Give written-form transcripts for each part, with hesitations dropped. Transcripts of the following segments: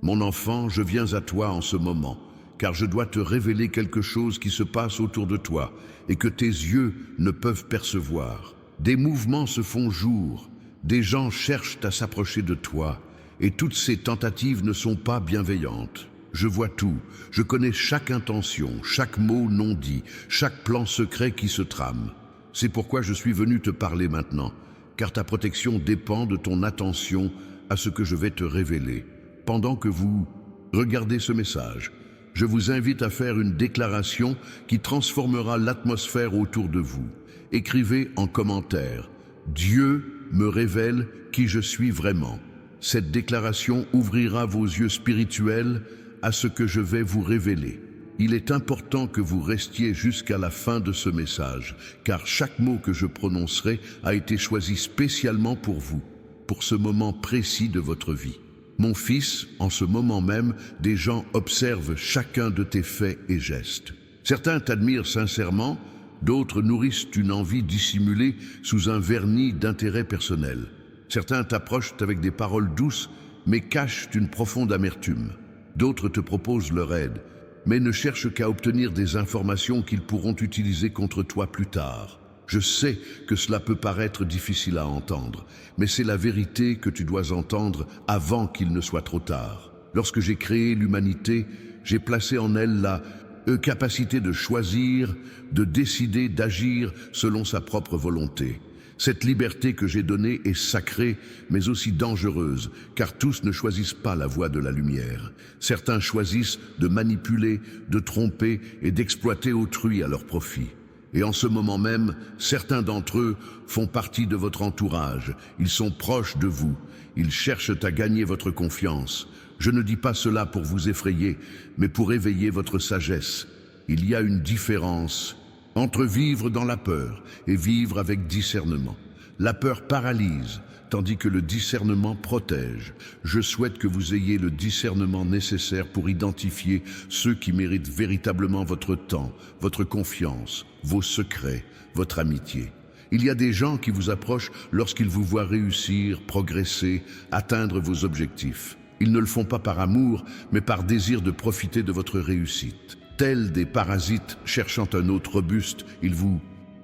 Mon enfant, je viens à toi en ce moment, car je dois te révéler quelque chose qui se passe autour de toi et que tes yeux ne peuvent percevoir. Des mouvements se font jour, des gens cherchent à s'approcher de toi, et toutes ces tentatives ne sont pas bienveillantes. Je vois tout, je connais chaque intention, chaque mot non dit, chaque plan secret qui se trame. C'est pourquoi je suis venu te parler maintenant, car ta protection dépend de ton attention à ce que je vais te révéler. Pendant que vous regardez ce message, je vous invite à faire une déclaration qui transformera l'atmosphère autour de vous. Écrivez en commentaire « Dieu me révèle qui je suis vraiment ». Cette déclaration ouvrira vos yeux spirituels à ce que je vais vous révéler. Il est important que vous restiez jusqu'à la fin de ce message, car chaque mot que je prononcerai a été choisi spécialement pour vous, pour ce moment précis de votre vie. Mon fils, en ce moment même, des gens observent chacun de tes faits et gestes. Certains t'admirent sincèrement, d'autres nourrissent une envie dissimulée sous un vernis d'intérêt personnel. Certains t'approchent avec des paroles douces, mais cachent une profonde amertume. D'autres te proposent leur aide, mais ne cherchent qu'à obtenir des informations qu'ils pourront utiliser contre toi plus tard. Je sais que cela peut paraître difficile à entendre, mais c'est la vérité que tu dois entendre avant qu'il ne soit trop tard. Lorsque j'ai créé l'humanité, j'ai placé en elle la capacité de choisir, de décider, d'agir selon sa propre volonté. Cette liberté que j'ai donnée est sacrée, mais aussi dangereuse, car tous ne choisissent pas la voie de la lumière. Certains choisissent de manipuler, de tromper et d'exploiter autrui à leur profit. Et en ce moment même, certains d'entre eux font partie de votre entourage. Ils sont proches de vous. Ils cherchent à gagner votre confiance. Je ne dis pas cela pour vous effrayer, mais pour éveiller votre sagesse. Il y a une différence entre vivre dans la peur et vivre avec discernement. La peur paralyse, tandis que le discernement protège. Je souhaite que vous ayez le discernement nécessaire pour identifier ceux qui méritent véritablement votre temps, votre confiance, vos secrets, votre amitié. Il y a des gens qui vous approchent lorsqu'ils vous voient réussir, progresser, atteindre vos objectifs. Ils ne le font pas par amour, mais par désir de profiter de votre réussite. Tels des parasites cherchant un hôte robuste, ils vous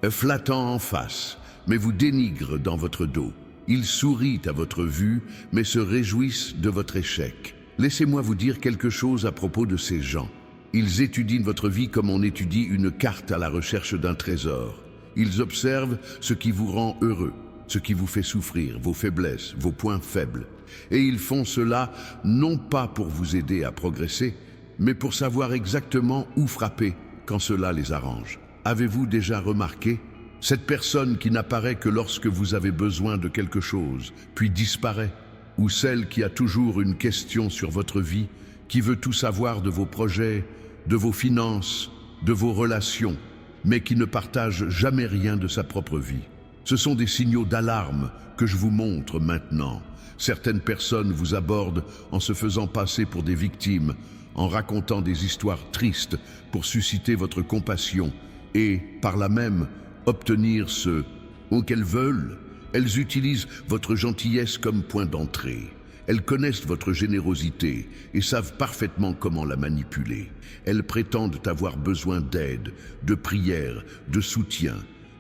flattent en face, mais vous dénigrent dans votre dos. Ils sourient à votre vue, mais se réjouissent de votre échec. Laissez-moi vous dire quelque chose à propos de ces gens. Ils étudient votre vie comme on étudie une carte à la recherche d'un trésor. Ils observent ce qui vous rend heureux, ce qui vous fait souffrir, vos faiblesses, vos points faibles. Et ils font cela non pas pour vous aider à progresser, mais pour savoir exactement où frapper quand cela les arrange. Avez-vous déjà remarqué cette personne qui n'apparaît que lorsque vous avez besoin de quelque chose, puis disparaît, ou celle qui a toujours une question sur votre vie, qui veut tout savoir de vos projets, de vos finances, de vos relations, mais qui ne partage jamais rien de sa propre vie? Ce sont des signaux d'alarme que je vous montre maintenant. Certaines personnes vous abordent en se faisant passer pour des victimes, en racontant des histoires tristes pour susciter votre compassion et, par là même, obtenir ce qu'elles veulent. Elles utilisent votre gentillesse comme point d'entrée. Elles connaissent votre générosité et savent parfaitement comment la manipuler. Elles prétendent avoir besoin d'aide, de prière, de soutien.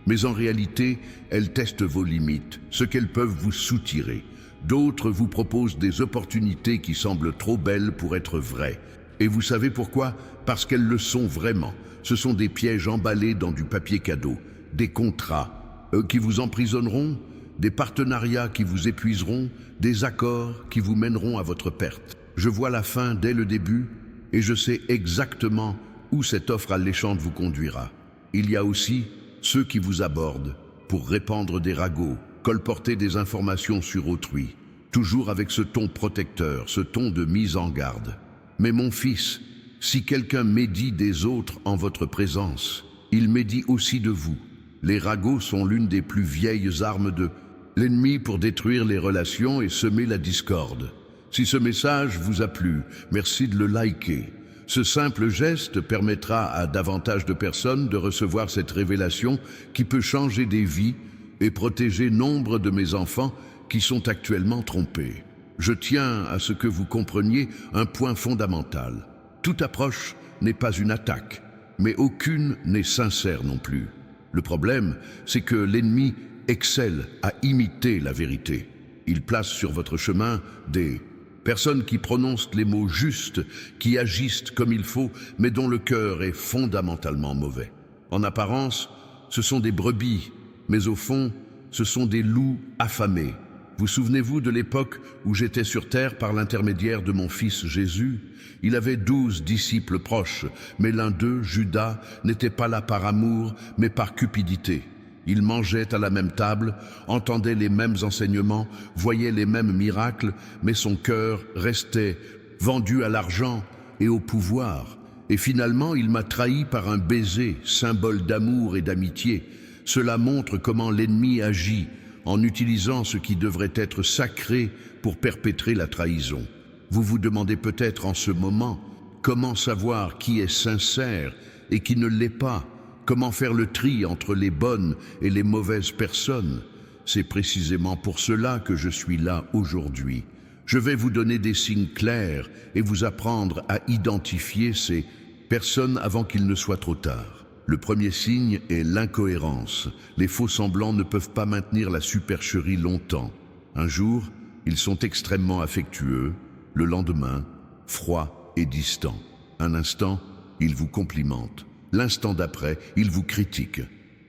Mais en réalité, elles testent vos limites, ce qu'elles peuvent vous soutirer. D'autres vous proposent des opportunités qui semblent trop belles pour être vraies. Et vous savez pourquoi? Parce qu'elles le sont vraiment. Ce sont des pièges emballés dans du papier cadeau, des contrats qui vous emprisonneront, des partenariats qui vous épuiseront, des accords qui vous mèneront à votre perte. Je vois la fin dès le début et je sais exactement où cette offre alléchante vous conduira. Il y a aussi ceux qui vous abordent pour répandre des ragots, colporter des informations sur autrui, toujours avec ce ton protecteur, ce ton de mise en garde. Mais mon fils, si quelqu'un médit des autres en votre présence, il médit aussi de vous. Les ragots sont l'une des plus vieilles armes de l'ennemi pour détruire les relations et semer la discorde. Si ce message vous a plu, merci de le liker. Ce simple geste permettra à davantage de personnes de recevoir cette révélation qui peut changer des vies et protéger nombre de mes enfants qui sont actuellement trompés. Je tiens à ce que vous compreniez un point fondamental. Toute approche n'est pas une attaque, mais aucune n'est sincère non plus. Le problème, c'est que l'ennemi excelle à imiter la vérité. Il place sur votre chemin des personnes qui prononcent les mots justes, qui agissent comme il faut, mais dont le cœur est fondamentalement mauvais. En apparence, ce sont des brebis, mais au fond, ce sont des loups affamés. Vous souvenez-vous de l'époque où j'étais sur terre par l'intermédiaire de mon fils Jésus? Il avait 12 disciples proches, mais l'un d'eux, Judas, n'était pas là par amour, mais par cupidité. Il mangeait à la même table, entendait les mêmes enseignements, voyait les mêmes miracles, mais son cœur restait vendu à l'argent et au pouvoir. Et finalement, il m'a trahi par un baiser, symbole d'amour et d'amitié. Cela montre comment l'ennemi agit en utilisant ce qui devrait être sacré pour perpétrer la trahison. Vous vous demandez peut-être en ce moment comment savoir qui est sincère et qui ne l'est pas, comment faire le tri entre les bonnes et les mauvaises personnes. C'est précisément pour cela que je suis là aujourd'hui. Je vais vous donner des signes clairs et vous apprendre à identifier ces personnes avant qu'il ne soit trop tard. Le premier signe est l'incohérence. Les faux-semblants ne peuvent pas maintenir la supercherie longtemps. Un jour, ils sont extrêmement affectueux. Le lendemain, froids et distants. Un instant, ils vous complimentent. L'instant d'après, ils vous critiquent.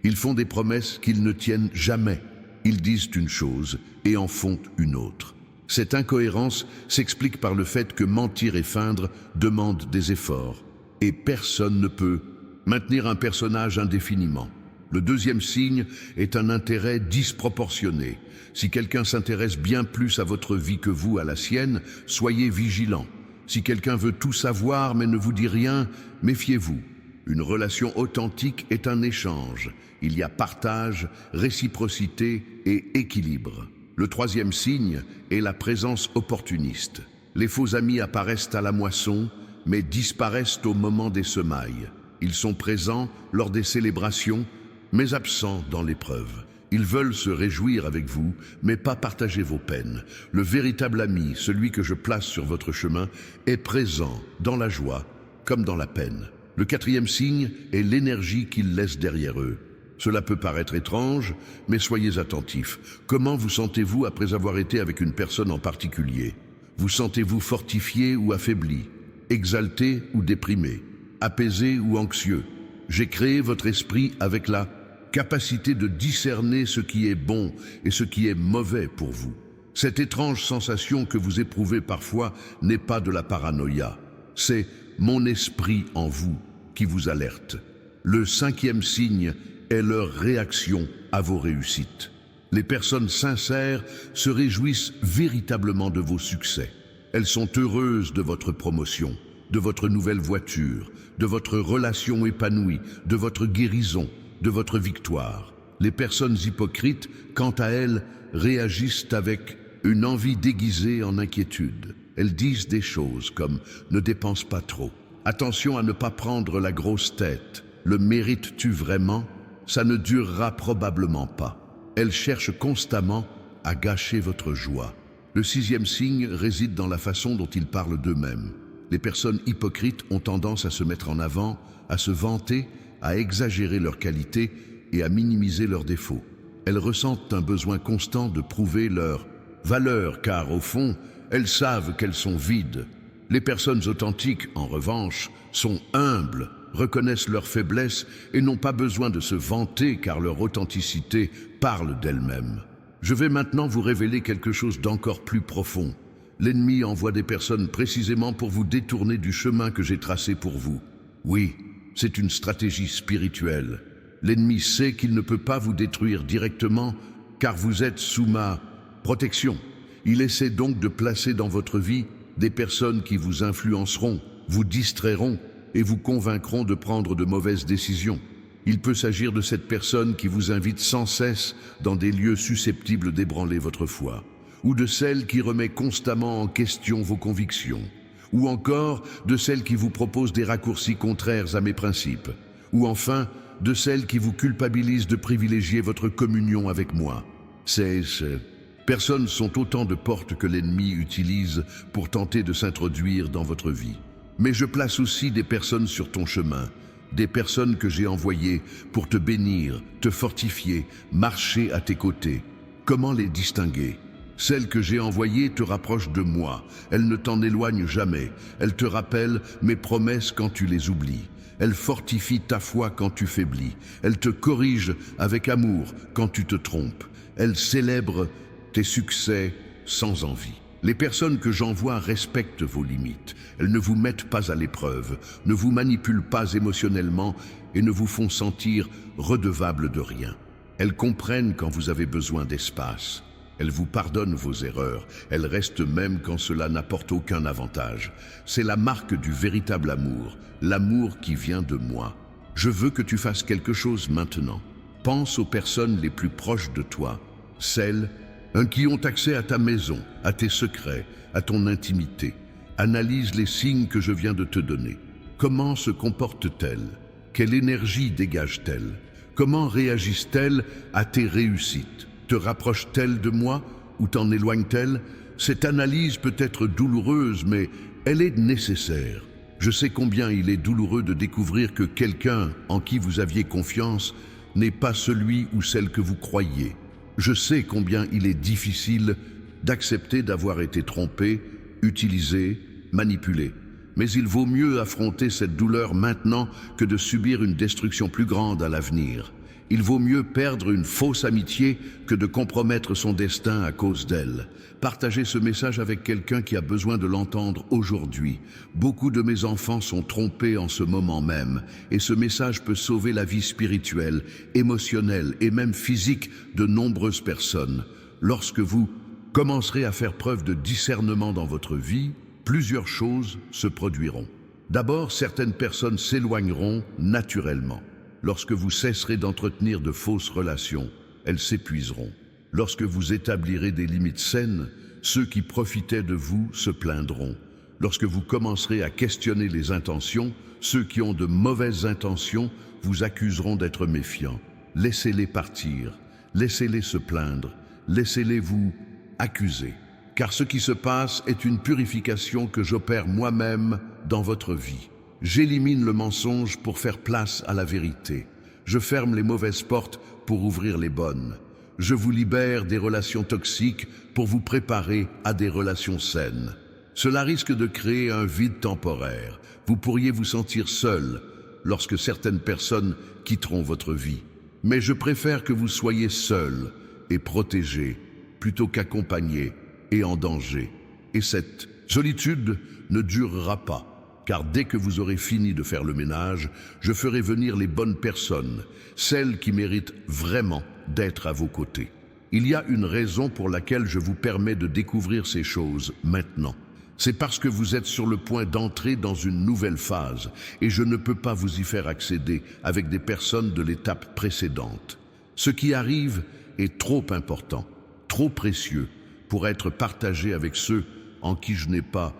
Ils font des promesses qu'ils ne tiennent jamais. Ils disent une chose et en font une autre. Cette incohérence s'explique par le fait que mentir et feindre demandent des efforts. Et personne ne peut maintenir un personnage indéfiniment. Le deuxième signe est un intérêt disproportionné. Si quelqu'un s'intéresse bien plus à votre vie que vous à la sienne, soyez vigilant. Si quelqu'un veut tout savoir mais ne vous dit rien, méfiez-vous. Une relation authentique est un échange. Il y a partage, réciprocité et équilibre. Le troisième signe est la présence opportuniste. Les faux amis apparaissent à la moisson, mais disparaissent au moment des semailles. Ils sont présents lors des célébrations, mais absents dans l'épreuve. Ils veulent se réjouir avec vous, mais pas partager vos peines. Le véritable ami, celui que je place sur votre chemin, est présent dans la joie comme dans la peine. Le quatrième signe est l'énergie qu'ils laissent derrière eux. Cela peut paraître étrange, mais soyez attentifs. Comment vous sentez-vous après avoir été avec une personne en particulier? Vous sentez-vous fortifié ou affaibli, exalté ou déprimé, apaisé ou anxieux? J'ai créé votre esprit avec la capacité de discerner ce qui est bon et ce qui est mauvais pour vous. Cette étrange sensation que vous éprouvez parfois n'est pas de la paranoïa. C'est mon esprit en vous qui vous alerte. Le cinquième signe est leur réaction à vos réussites. Les personnes sincères se réjouissent véritablement de vos succès. Elles sont heureuses de votre promotion, de votre nouvelle voiture, de votre relation épanouie, de votre guérison, de votre victoire. Les personnes hypocrites, quant à elles, réagissent avec une envie déguisée en inquiétude. Elles disent des choses comme « ne dépense pas trop ». Attention à ne pas prendre la grosse tête. Le mérites-tu vraiment? Ça ne durera probablement pas. Elles cherchent constamment à gâcher votre joie. Le sixième signe réside dans la façon dont ils parlent d'eux-mêmes. Les personnes hypocrites ont tendance à se mettre en avant, à se vanter, à exagérer leurs qualités et à minimiser leurs défauts. Elles ressentent un besoin constant de prouver leur valeur, car au fond, elles savent qu'elles sont vides. Les personnes authentiques, en revanche, sont humbles, reconnaissent leurs faiblesses et n'ont pas besoin de se vanter car leur authenticité parle d'elle-même. Je vais maintenant vous révéler quelque chose d'encore plus profond. L'ennemi envoie des personnes précisément pour vous détourner du chemin que j'ai tracé pour vous. Oui, c'est une stratégie spirituelle. L'ennemi sait qu'il ne peut pas vous détruire directement car vous êtes sous ma protection. Il essaie donc de placer dans votre vie des personnes qui vous influenceront, vous distrairont et vous convaincront de prendre de mauvaises décisions. Il peut s'agir de cette personne qui vous invite sans cesse dans des lieux susceptibles d'ébranler votre foi, ou de celle qui remet constamment en question vos convictions, ou encore de celle qui vous propose des raccourcis contraires à mes principes, ou enfin de celle qui vous culpabilise de privilégier votre communion avec moi. C'est Personnes sont autant de portes que l'ennemi utilise pour tenter de s'introduire dans votre vie. Mais je place aussi des personnes sur ton chemin, des personnes que j'ai envoyées pour te bénir, te fortifier, marcher à tes côtés. Comment les distinguer? Celles que j'ai envoyées te rapprochent de moi, elles ne t'en éloignent jamais, elles te rappellent mes promesses quand tu les oublies. Elles fortifient ta foi quand tu faiblis, elles te corrigent avec amour quand tu te trompes, elles célèbrent tes succès sans envie. Les personnes que j'envoie respectent vos limites. Elles ne vous mettent pas à l'épreuve, ne vous manipulent pas émotionnellement et ne vous font sentir redevable de rien. Elles comprennent quand vous avez besoin d'espace. Elles vous pardonnent vos erreurs. Elles restent même quand cela n'apporte aucun avantage. C'est la marque du véritable amour, l'amour qui vient de moi. Je veux que tu fasses quelque chose maintenant. Pense aux personnes les plus proches de toi, celles qui ont accès à ta maison, à tes secrets, à ton intimité. Analyse les signes que je viens de te donner. Comment se comportent-elles? Quelle énergie dégagent-elles? Comment réagissent-elles à tes réussites? Te rapprochent-elles de moi ou t'en éloignent-elles? Cette analyse peut être douloureuse, mais elle est nécessaire. Je sais combien il est douloureux de découvrir que quelqu'un en qui vous aviez confiance n'est pas celui ou celle que vous croyiez. Je sais combien il est difficile d'accepter d'avoir été trompé, utilisé, manipulé. Mais il vaut mieux affronter cette douleur maintenant que de subir une destruction plus grande à l'avenir. Il vaut mieux perdre une fausse amitié que de compromettre son destin à cause d'elle. Partagez ce message avec quelqu'un qui a besoin de l'entendre aujourd'hui. Beaucoup de mes enfants sont trompés en ce moment même, et ce message peut sauver la vie spirituelle, émotionnelle et même physique de nombreuses personnes. Lorsque vous commencerez à faire preuve de discernement dans votre vie, plusieurs choses se produiront. D'abord, certaines personnes s'éloigneront naturellement. Lorsque vous cesserez d'entretenir de fausses relations, elles s'épuiseront. Lorsque vous établirez des limites saines, ceux qui profitaient de vous se plaindront. Lorsque vous commencerez à questionner les intentions, ceux qui ont de mauvaises intentions vous accuseront d'être méfiants. Laissez-les partir, laissez-les se plaindre, laissez-les vous accuser. Car ce qui se passe est une purification que j'opère moi-même dans votre vie. J'élimine le mensonge pour faire place à la vérité. Je ferme les mauvaises portes pour ouvrir les bonnes. Je vous libère des relations toxiques pour vous préparer à des relations saines. Cela risque de créer un vide temporaire. Vous pourriez vous sentir seul lorsque certaines personnes quitteront votre vie. Mais je préfère que vous soyez seul et protégé plutôt qu'accompagné et en danger. Et cette solitude ne durera pas. Car dès que vous aurez fini de faire le ménage, je ferai venir les bonnes personnes, celles qui méritent vraiment d'être à vos côtés. Il y a une raison pour laquelle je vous permets de découvrir ces choses maintenant. C'est parce que vous êtes sur le point d'entrer dans une nouvelle phase et je ne peux pas vous y faire accéder avec des personnes de l'étape précédente. Ce qui arrive est trop important, trop précieux pour être partagé avec ceux en qui je n'ai pas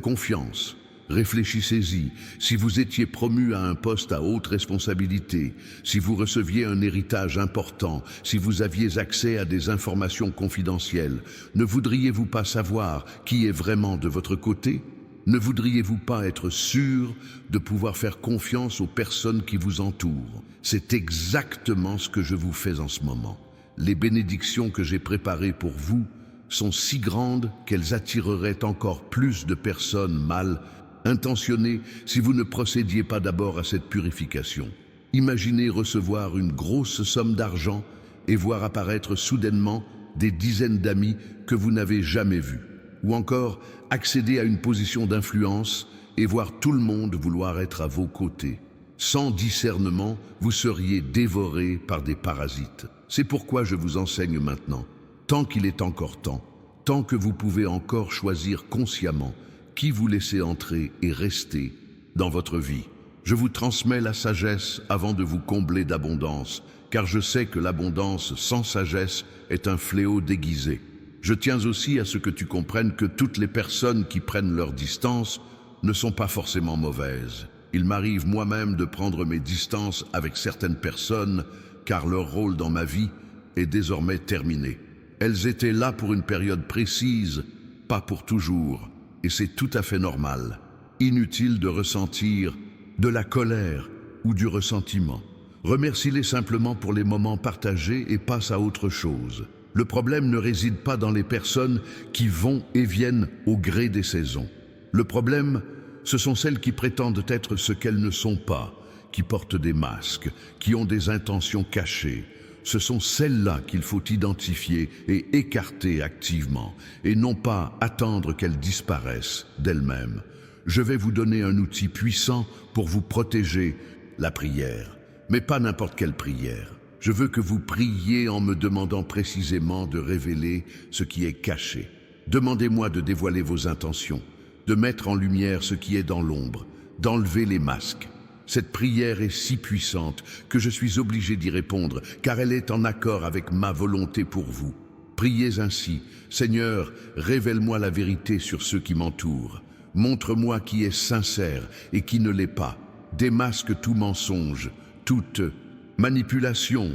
confiance. Réfléchissez-y, si vous étiez promu à un poste à haute responsabilité, si vous receviez un héritage important, si vous aviez accès à des informations confidentielles, ne voudriez-vous pas savoir qui est vraiment de votre côté? Ne voudriez-vous pas être sûr de pouvoir faire confiance aux personnes qui vous entourent? C'est exactement ce que je vous fais en ce moment. Les bénédictions que j'ai préparées pour vous sont si grandes qu'elles attireraient encore plus de personnes mal intentionné si vous ne procédiez pas d'abord à cette purification. Imaginez recevoir une grosse somme d'argent et voir apparaître soudainement des dizaines d'amis que vous n'avez jamais vus. Ou encore accéder à une position d'influence et voir tout le monde vouloir être à vos côtés. Sans discernement, vous seriez dévoré par des parasites. C'est pourquoi je vous enseigne maintenant, tant qu'il est encore temps, tant que vous pouvez encore choisir consciemment qui vous laissez entrer et rester dans votre vie. Je vous transmets la sagesse avant de vous combler d'abondance, car je sais que l'abondance sans sagesse est un fléau déguisé. Je tiens aussi à ce que tu comprennes que toutes les personnes qui prennent leur distance ne sont pas forcément mauvaises. Il m'arrive moi-même de prendre mes distances avec certaines personnes, car leur rôle dans ma vie est désormais terminé. Elles étaient là pour une période précise, pas pour toujours. Et c'est tout à fait normal. Inutile de ressentir de la colère ou du ressentiment. Remercie-les simplement pour les moments partagés et passe à autre chose. Le problème ne réside pas dans les personnes qui vont et viennent au gré des saisons. Le problème, ce sont celles qui prétendent être ce qu'elles ne sont pas, qui portent des masques, qui ont des intentions cachées. Ce sont celles-là qu'il faut identifier et écarter activement, et non pas attendre qu'elles disparaissent d'elles-mêmes. Je vais vous donner un outil puissant pour vous protéger, la prière. Mais pas n'importe quelle prière. Je veux que vous priez en me demandant précisément de révéler ce qui est caché. Demandez-moi de dévoiler vos intentions, de mettre en lumière ce qui est dans l'ombre, d'enlever les masques. Cette prière est si puissante que je suis obligé d'y répondre, car elle est en accord avec ma volonté pour vous. Priez ainsi, Seigneur, révèle-moi la vérité sur ceux qui m'entourent. Montre-moi qui est sincère et qui ne l'est pas. Démasque tout mensonge, toute manipulation,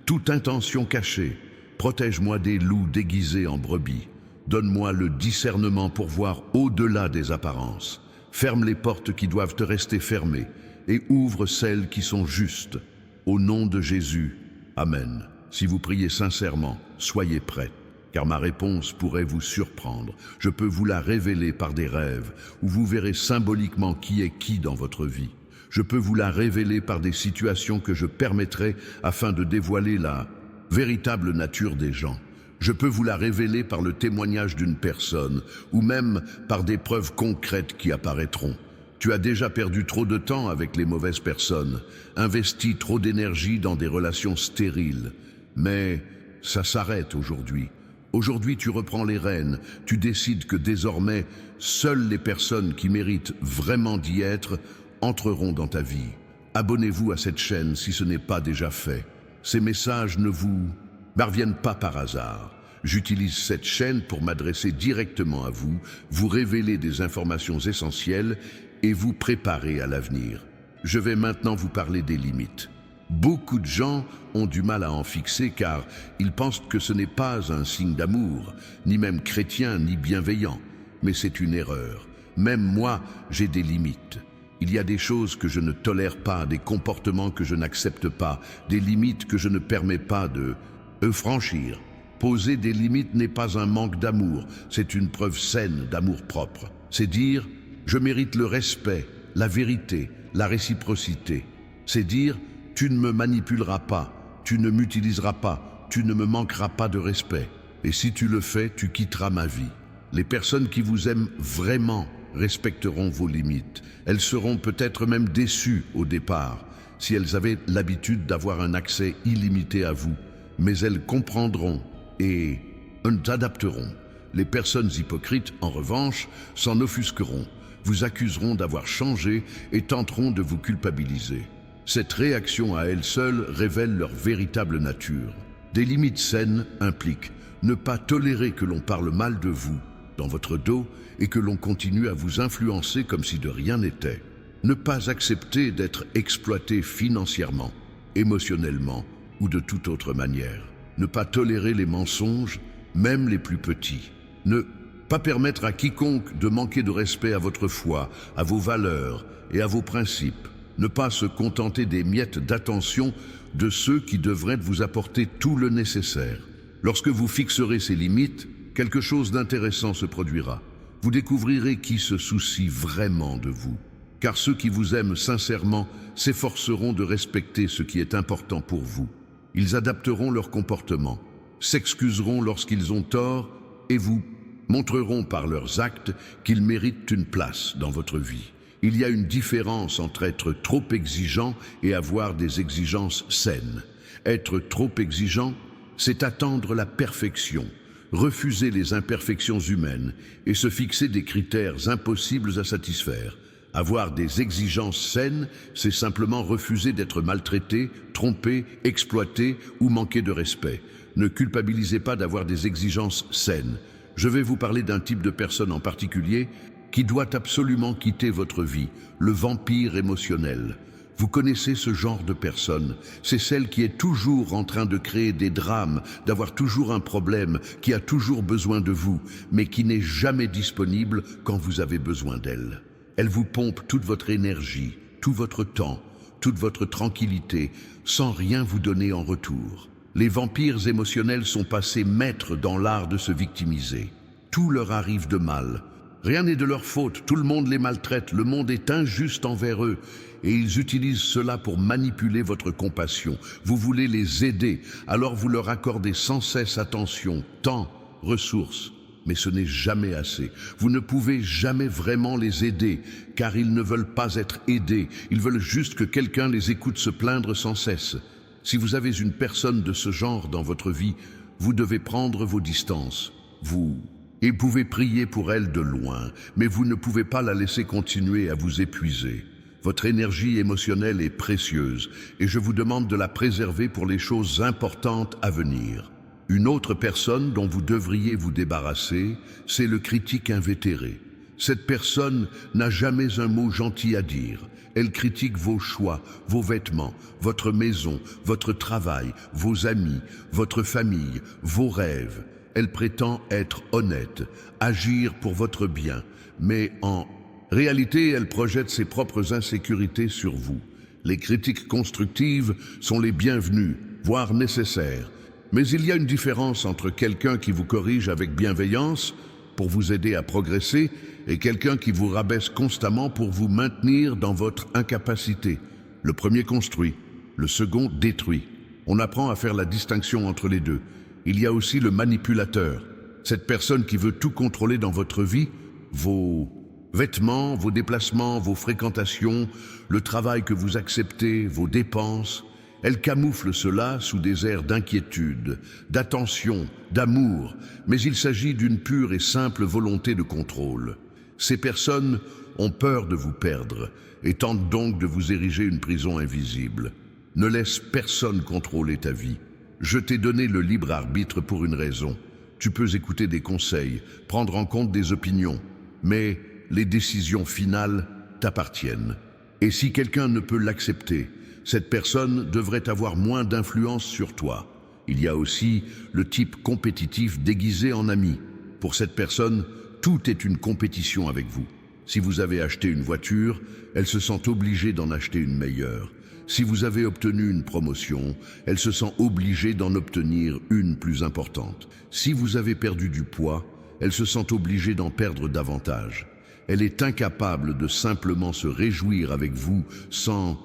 toute intention cachée. Protège-moi des loups déguisés en brebis. Donne-moi le discernement pour voir au-delà des apparences. Ferme les portes qui doivent te rester fermées et ouvre celles qui sont justes. Au nom de Jésus, Amen. Si vous priez sincèrement, soyez prêts, car ma réponse pourrait vous surprendre. Je peux vous la révéler par des rêves, où vous verrez symboliquement qui est qui dans votre vie. Je peux vous la révéler par des situations que je permettrai afin de dévoiler la véritable nature des gens. Je peux vous la révéler par le témoignage d'une personne, ou même par des preuves concrètes qui apparaîtront. Tu as déjà perdu trop de temps avec les mauvaises personnes, investi trop d'énergie dans des relations stériles. Mais ça s'arrête aujourd'hui. Aujourd'hui, tu reprends les rênes, tu décides que désormais, seules les personnes qui méritent vraiment d'y être entreront dans ta vie. Abonnez-vous à cette chaîne si ce n'est pas déjà fait. Ces messages ne vous parviennent pas par hasard. J'utilise cette chaîne pour m'adresser directement à vous, vous révéler des informations essentielles et vous préparer à l'avenir. Je vais maintenant vous parler des limites. Beaucoup de gens ont du mal à en fixer car ils pensent que ce n'est pas un signe d'amour, ni même chrétien, ni bienveillant. Mais c'est une erreur. Même moi, j'ai des limites. Il y a des choses que je ne tolère pas, des comportements que je n'accepte pas, des limites que je ne permets pas de franchir. Poser des limites n'est pas un manque d'amour, c'est une preuve saine d'amour-propre. C'est dire, je mérite le respect, la vérité, la réciprocité. C'est dire, tu ne me manipuleras pas, tu ne m'utiliseras pas, tu ne me manqueras pas de respect. Et si tu le fais, tu quitteras ma vie. Les personnes qui vous aiment vraiment respecteront vos limites. Elles seront peut-être même déçues au départ, si elles avaient l'habitude d'avoir un accès illimité à vous. Mais elles comprendront et s'adapteront. Les personnes hypocrites, en revanche, s'en offusqueront, vous accuseront d'avoir changé et tenteront de vous culpabiliser. Cette réaction à elles seules révèle leur véritable nature. Des limites saines impliquent ne pas tolérer que l'on parle mal de vous dans votre dos et que l'on continue à vous influencer comme si de rien n'était. Ne pas accepter d'être exploité financièrement, émotionnellement ou de toute autre manière. Ne pas tolérer les mensonges, même les plus petits. Ne pas permettre à quiconque de manquer de respect à votre foi, à vos valeurs et à vos principes. Ne pas se contenter des miettes d'attention de ceux qui devraient vous apporter tout le nécessaire. Lorsque vous fixerez ces limites, quelque chose d'intéressant se produira. Vous découvrirez qui se soucie vraiment de vous. Car ceux qui vous aiment sincèrement s'efforceront de respecter ce qui est important pour vous. Ils adapteront leur comportement, s'excuseront lorsqu'ils ont tort et vous montreront par leurs actes qu'ils méritent une place dans votre vie. Il y a une différence entre être trop exigeant et avoir des exigences saines. Être trop exigeant, c'est attendre la perfection, refuser les imperfections humaines et se fixer des critères impossibles à satisfaire. Avoir des exigences saines, c'est simplement refuser d'être maltraité, trompé, exploité ou manquer de respect. Ne culpabilisez pas d'avoir des exigences saines. Je vais vous parler d'un type de personne en particulier qui doit absolument quitter votre vie, le vampire émotionnel. Vous connaissez ce genre de personne. C'est celle qui est toujours en train de créer des drames, d'avoir toujours un problème, qui a toujours besoin de vous, mais qui n'est jamais disponible quand vous avez besoin d'elle. Elle vous pompe toute votre énergie, tout votre temps, toute votre tranquillité, sans rien vous donner en retour. Les vampires émotionnels sont passés maîtres dans l'art de se victimiser. Tout leur arrive de mal. Rien n'est de leur faute, tout le monde les maltraite, le monde est injuste envers eux et ils utilisent cela pour manipuler votre compassion. Vous voulez les aider, alors vous leur accordez sans cesse attention, temps, ressources. Mais ce n'est jamais assez. Vous ne pouvez jamais vraiment les aider, car ils ne veulent pas être aidés. Ils veulent juste que quelqu'un les écoute se plaindre sans cesse. Si vous avez une personne de ce genre dans votre vie, vous devez prendre vos distances. Vous pouvez prier pour elle de loin, mais vous ne pouvez pas la laisser continuer à vous épuiser. Votre énergie émotionnelle est précieuse et je vous demande de la préserver pour les choses importantes à venir. Une autre personne dont vous devriez vous débarrasser, c'est le critique invétéré. Cette personne n'a jamais un mot gentil à dire. Elle critique vos choix, vos vêtements, votre maison, votre travail, vos amis, votre famille, vos rêves. Elle prétend être honnête, agir pour votre bien, mais en réalité, elle projette ses propres insécurités sur vous. Les critiques constructives sont les bienvenues, voire nécessaires. Mais il y a une différence entre quelqu'un qui vous corrige avec bienveillance pour vous aider à progresser et quelqu'un qui vous rabaisse constamment pour vous maintenir dans votre incapacité. Le premier construit, le second détruit. On apprend à faire la distinction entre les deux. Il y a aussi le manipulateur, cette personne qui veut tout contrôler dans votre vie, vos vêtements, vos déplacements, vos fréquentations, le travail que vous acceptez, vos dépenses. Elle camoufle cela sous des airs d'inquiétude, d'attention, d'amour, mais il s'agit d'une pure et simple volonté de contrôle. Ces personnes ont peur de vous perdre et tentent donc de vous ériger une prison invisible. Ne laisse personne contrôler ta vie. Je t'ai donné le libre arbitre pour une raison. Tu peux écouter des conseils, prendre en compte des opinions, mais les décisions finales t'appartiennent. Et si quelqu'un ne peut l'accepter, cette personne devrait avoir moins d'influence sur toi. Il y a aussi le type compétitif déguisé en ami. Pour cette personne, tout est une compétition avec vous. Si vous avez acheté une voiture, elle se sent obligée d'en acheter une meilleure. Si vous avez obtenu une promotion, elle se sent obligée d'en obtenir une plus importante. Si vous avez perdu du poids, elle se sent obligée d'en perdre davantage. Elle est incapable de simplement se réjouir avec vous sans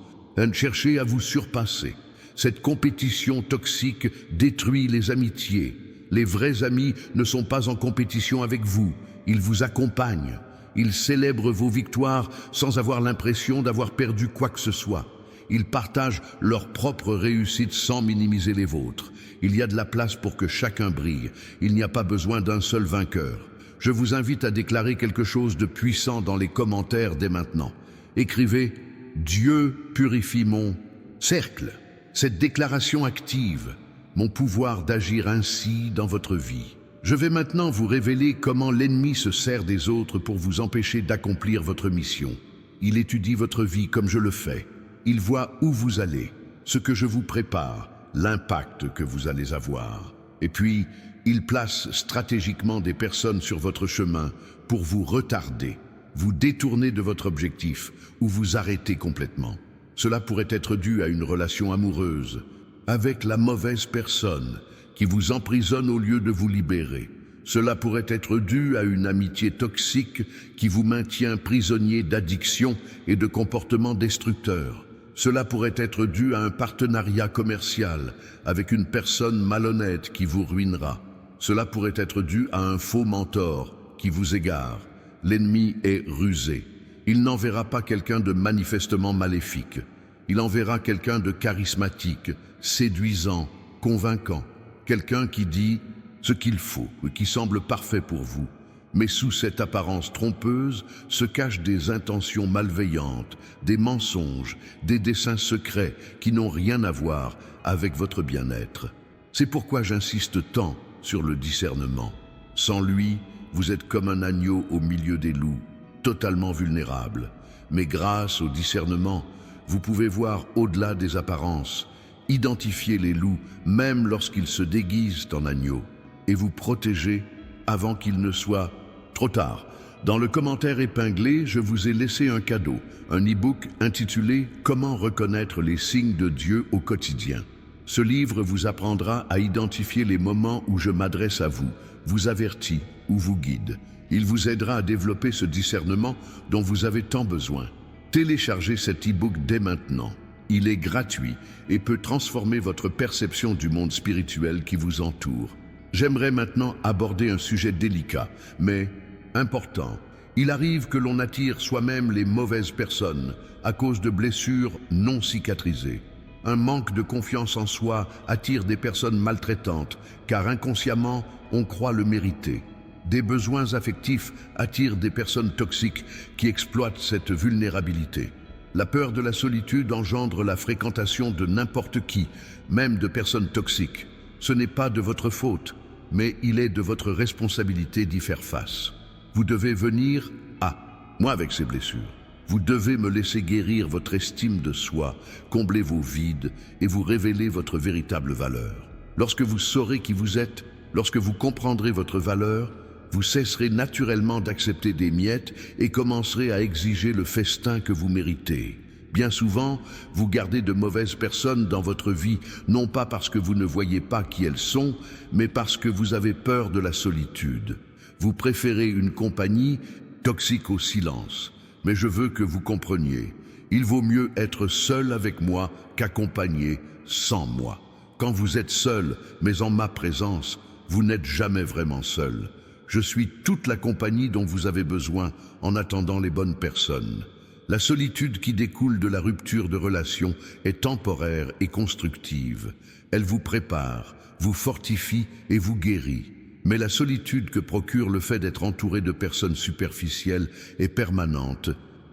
chercher à vous surpasser. Cette compétition toxique détruit les amitiés. Les vrais amis ne sont pas en compétition avec vous, ils vous accompagnent. Ils célèbrent vos victoires sans avoir l'impression d'avoir perdu quoi que ce soit. Ils partagent leur propre réussite sans minimiser les vôtres. Il y a de la place pour que chacun brille. Il n'y a pas besoin d'un seul vainqueur. Je vous invite à déclarer quelque chose de puissant dans les commentaires dès maintenant. Écrivez « Dieu purifie mon cercle ». Cette déclaration active mon pouvoir d'agir ainsi dans votre vie. Je vais maintenant vous révéler comment l'ennemi se sert des autres pour vous empêcher d'accomplir votre mission. Il étudie votre vie comme je le fais. Il voit où vous allez, ce que je vous prépare, l'impact que vous allez avoir. Et puis, il place stratégiquement des personnes sur votre chemin pour vous retarder, vous détourner de votre objectif ou vous arrêter complètement. Cela pourrait être dû à une relation amoureuse avec la mauvaise personne qui vous emprisonne au lieu de vous libérer. Cela pourrait être dû à une amitié toxique qui vous maintient prisonnier d'addictions et de comportements destructeurs. Cela pourrait être dû à un partenariat commercial avec une personne malhonnête qui vous ruinera. Cela pourrait être dû à un faux mentor qui vous égare. L'ennemi est rusé. Il n'enverra pas quelqu'un de manifestement maléfique. Il enverra quelqu'un de charismatique, séduisant, convaincant. Quelqu'un qui dit ce qu'il faut et qui semble parfait pour vous. Mais sous cette apparence trompeuse se cachent des intentions malveillantes, des mensonges, des desseins secrets qui n'ont rien à voir avec votre bien-être. C'est pourquoi j'insiste tant sur le discernement. Sans lui, vous êtes comme un agneau au milieu des loups, totalement vulnérable. Mais grâce au discernement, Vous pouvez voir au-delà des apparences, identifier les loups même lorsqu'ils se déguisent en agneaux, et vous protéger avant qu'il ne soit trop tard. Dans le commentaire épinglé, je vous ai laissé un cadeau, un e-book intitulé « Comment reconnaître les signes de Dieu au quotidien ». Ce livre vous apprendra à identifier les moments où je m'adresse à vous, vous avertis ou vous guide. Il vous aidera à développer ce discernement dont vous avez tant besoin. Téléchargez cet e-book dès maintenant. Il est gratuit et peut transformer votre perception du monde spirituel qui vous entoure. J'aimerais maintenant aborder un sujet délicat, mais important. Il arrive que l'on attire soi-même les mauvaises personnes à cause de blessures non cicatrisées. Un manque de confiance en soi attire des personnes maltraitantes, car inconsciemment, on croit le mériter. Des besoins affectifs attirent des personnes toxiques qui exploitent cette vulnérabilité. La peur de la solitude engendre la fréquentation de n'importe qui, même de personnes toxiques. Ce n'est pas de votre faute, mais il est de votre responsabilité d'y faire face. Vous devez venir à moi avec ces blessures. Vous devez me laisser guérir votre estime de soi, combler vos vides et vous révéler votre véritable valeur. Lorsque vous saurez qui vous êtes, lorsque vous comprendrez votre valeur, vous cesserez naturellement d'accepter des miettes et commencerez à exiger le festin que vous méritez. Bien souvent, vous gardez de mauvaises personnes dans votre vie, non pas parce que vous ne voyez pas qui elles sont, mais parce que vous avez peur de la solitude. Vous préférez une compagnie toxique au silence. Mais je veux que vous compreniez, il vaut mieux être seul avec moi qu'accompagné sans moi. Quand vous êtes seul, mais en ma présence, vous n'êtes jamais vraiment seul. Je suis toute la compagnie dont vous avez besoin en attendant les bonnes personnes. La solitude qui découle de la rupture de relation est temporaire et constructive. Elle vous prépare, vous fortifie et vous guérit. Mais la solitude que procure le fait d'être entouré de personnes superficielles est permanente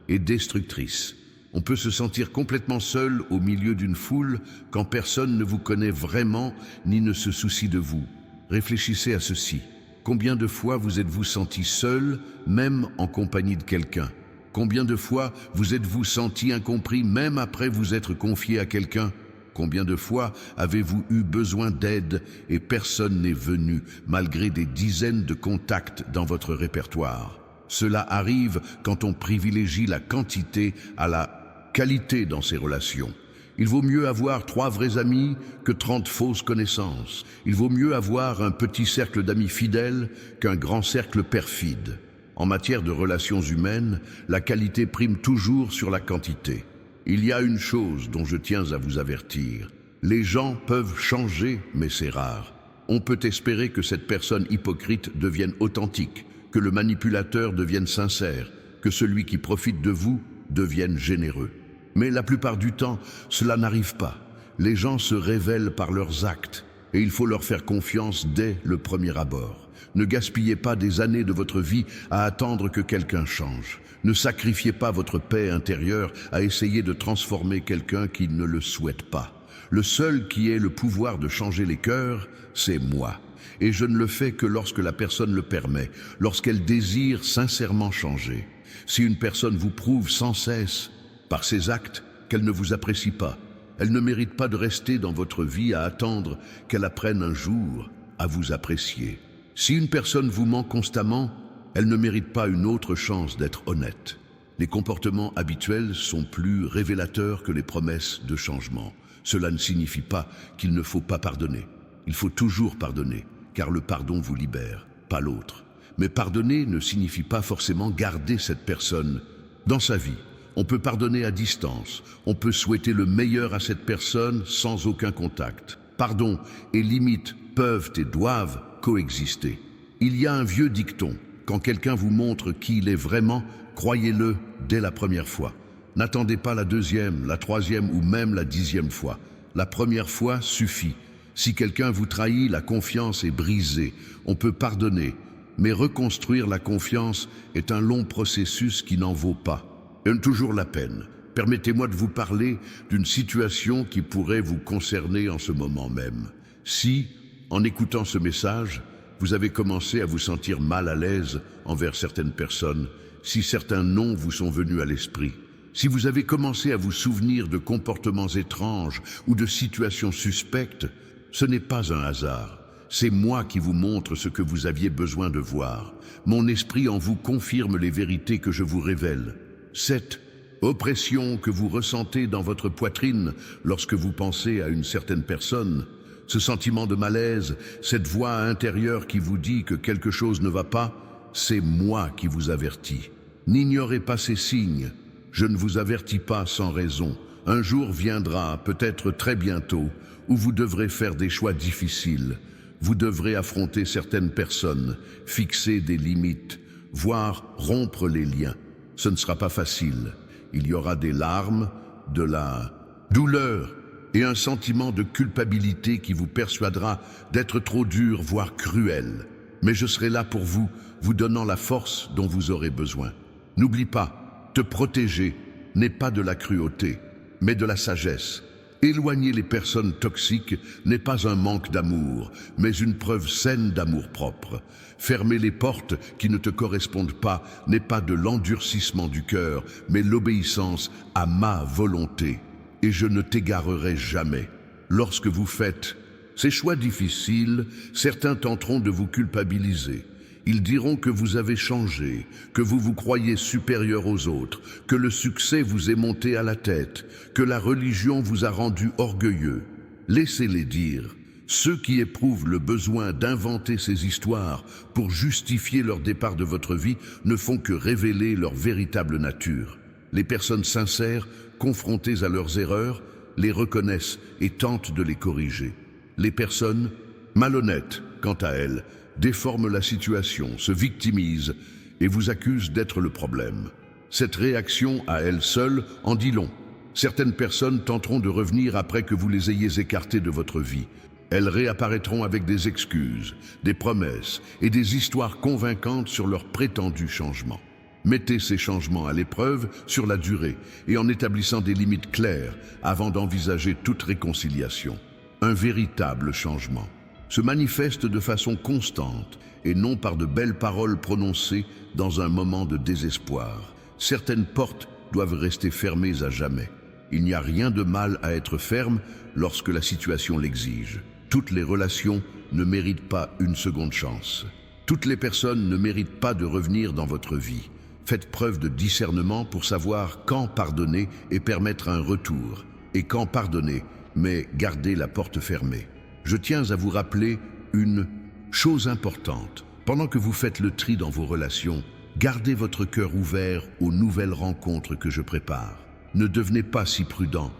et destructrice. On peut se sentir complètement seul au milieu d'une foule quand personne ne vous connaît vraiment ni ne se soucie de vous. Réfléchissez à ceci. Combien de fois vous êtes-vous senti seul, même en compagnie de quelqu'un? Combien de fois vous êtes-vous senti incompris, même après vous être confié à quelqu'un? Combien de fois avez-vous eu besoin d'aide et personne n'est venu, malgré des dizaines de contacts dans votre répertoire? Cela arrive quand on privilégie la quantité à la qualité dans ses relations. Il vaut mieux avoir 3 vrais amis que 30 fausses connaissances. Il vaut mieux avoir un petit cercle d'amis fidèles qu'un grand cercle perfide. En matière de relations humaines, la qualité prime toujours sur la quantité. Il y a une chose dont je tiens à vous avertir. Les gens peuvent changer, mais c'est rare. On peut espérer que cette personne hypocrite devienne authentique, que le manipulateur devienne sincère, que celui qui profite de vous devienne généreux. Mais la plupart du temps, cela n'arrive pas. Les gens se révèlent par leurs actes et il faut leur faire confiance dès le premier abord. Ne gaspillez pas des années de votre vie à attendre que quelqu'un change. Ne sacrifiez pas votre paix intérieure à essayer de transformer quelqu'un qui ne le souhaite pas. Le seul qui ait le pouvoir de changer les cœurs, c'est moi. Et je ne le fais que lorsque la personne le permet, lorsqu'elle désire sincèrement changer. Si une personne vous prouve sans cesse, par ses actes, qu'elle ne vous apprécie pas, elle ne mérite pas de rester dans votre vie à attendre qu'elle apprenne un jour à vous apprécier. Si une personne vous ment constamment, elle ne mérite pas une autre chance d'être honnête. Les comportements habituels sont plus révélateurs que les promesses de changement. Cela ne signifie pas qu'il ne faut pas pardonner. Il faut toujours pardonner, car le pardon vous libère, pas l'autre. Mais pardonner ne signifie pas forcément garder cette personne dans sa vie. On peut pardonner à distance, on peut souhaiter le meilleur à cette personne sans aucun contact. Pardon et limite peuvent et doivent coexister. Il y a un vieux dicton, quand quelqu'un vous montre qui il est vraiment, croyez-le dès la première fois. N'attendez pas la deuxième, la troisième ou même la 10e fois. La première fois suffit. Si quelqu'un vous trahit, la confiance est brisée. On peut pardonner, mais reconstruire la confiance est un long processus qui n'en vaut pas. Et toujours la peine. Permettez-moi de vous parler d'une situation qui pourrait vous concerner en ce moment même. Si, en écoutant ce message, vous avez commencé à vous sentir mal à l'aise envers certaines personnes, si certains noms vous sont venus à l'esprit, Si vous avez commencé à vous souvenir de comportements étranges ou de situations suspectes, ce n'est pas un hasard. C'est moi qui vous montre ce que vous aviez besoin de voir. Mon esprit en vous confirme les vérités que je vous révèle. Cette oppression que vous ressentez dans votre poitrine lorsque vous pensez à une certaine personne, ce sentiment de malaise, cette voix intérieure qui vous dit que quelque chose ne va pas, c'est moi qui vous avertis. N'ignorez pas ces signes. Je ne vous avertis pas sans raison. Un jour viendra, peut-être très bientôt, où vous devrez faire des choix difficiles. Vous devrez affronter certaines personnes, fixer des limites, voire rompre les liens. Ce ne sera pas facile. Il y aura des larmes, de la douleur et un sentiment de culpabilité qui vous persuadera d'être trop dur, voire cruel. Mais je serai là pour vous, vous donnant la force dont vous aurez besoin. N'oublie pas, te protéger n'est pas de la cruauté, mais de la sagesse. Éloigner les personnes toxiques n'est pas un manque d'amour, mais une preuve saine d'amour-propre. Fermer les portes qui ne te correspondent pas n'est pas de l'endurcissement du cœur, mais l'obéissance à ma volonté. Et je ne t'égarerai jamais. Lorsque vous faites ces choix difficiles, certains tenteront de vous culpabiliser. Ils diront que vous avez changé, que vous vous croyez supérieur aux autres, que le succès vous est monté à la tête, que la religion vous a rendu orgueilleux. Laissez-les dire. Ceux qui éprouvent le besoin d'inventer ces histoires pour justifier leur départ de votre vie ne font que révéler leur véritable nature. Les personnes sincères, confrontées à leurs erreurs, les reconnaissent et tentent de les corriger. Les personnes malhonnêtes, quant à elles, déforment la situation, se victimisent et vous accusent d'être le problème. Cette réaction à elle seule en dit long. Certaines personnes tenteront de revenir après que vous les ayez écartées de votre vie. Elles réapparaîtront avec des excuses, des promesses et des histoires convaincantes sur leur prétendu changement. Mettez ces changements à l'épreuve sur la durée et en établissant des limites claires avant d'envisager toute réconciliation. Un véritable changement se manifeste de façon constante et non par de belles paroles prononcées dans un moment de désespoir. Certaines portes doivent rester fermées à jamais. Il n'y a rien de mal à être ferme lorsque la situation l'exige. Toutes les relations ne méritent pas une seconde chance. Toutes les personnes ne méritent pas de revenir dans votre vie. Faites preuve de discernement pour savoir quand pardonner et permettre un retour, et quand pardonner, mais garder la porte fermée. Je tiens à vous rappeler une chose importante. Pendant que vous faites le tri dans vos relations, gardez votre cœur ouvert aux nouvelles rencontres que je prépare. Ne devenez pas si prudent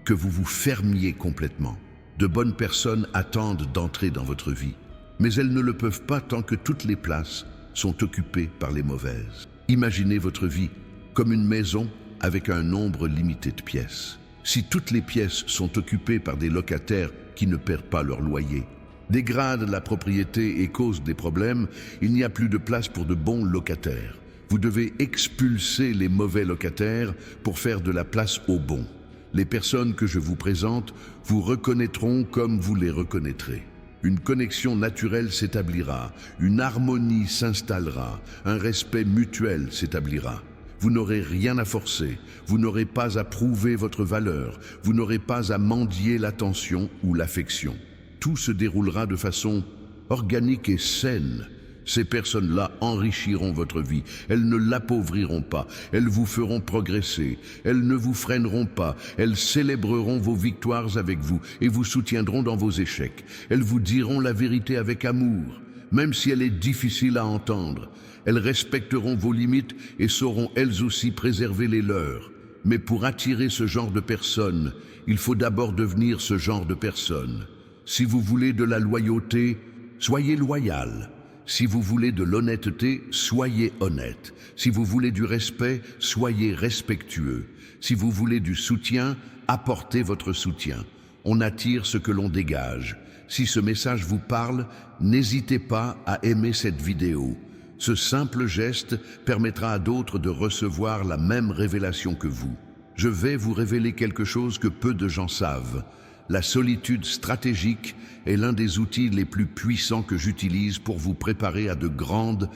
que vous vous fermiez complètement. De bonnes personnes attendent d'entrer dans votre vie, mais elles ne le peuvent pas tant que toutes les places sont occupées par les mauvaises. Imaginez votre vie comme une maison avec un nombre limité de pièces. Si toutes les pièces sont occupées par des locataires qui ne perdent pas leur loyer, dégradent la propriété et causent des problèmes, il n'y a plus de place pour de bons locataires. Vous devez expulser les mauvais locataires pour faire de la place aux bons. Les personnes que je vous présente vous reconnaîtront comme vous les reconnaîtrez. Une connexion naturelle s'établira, une harmonie s'installera, un respect mutuel s'établira. Vous n'aurez rien à forcer, vous n'aurez pas à prouver votre valeur, vous n'aurez pas à mendier l'attention ou l'affection. Tout se déroulera de façon organique et saine. Ces personnes-là enrichiront votre vie, elles ne l'appauvriront pas, elles vous feront progresser, elles ne vous freineront pas, elles célébreront vos victoires avec vous et vous soutiendront dans vos échecs. Elles vous diront la vérité avec amour, même si elle est difficile à entendre. Elles respecteront vos limites et sauront elles aussi préserver les leurs. Mais pour attirer ce genre de personnes, il faut d'abord devenir ce genre de personne. Si vous voulez de la loyauté, soyez loyal. Si vous voulez de l'honnêteté, soyez honnête. Si vous voulez du respect, soyez respectueux. Si vous voulez du soutien, apportez votre soutien. On attire ce que l'on dégage. Si ce message vous parle, n'hésitez pas à aimer cette vidéo. Ce simple geste permettra à d'autres de recevoir la même révélation que vous. Je vais vous révéler quelque chose que peu de gens savent. La solitude stratégique est l'un des outils les plus puissants que j'utilise pour vous préparer à de grandes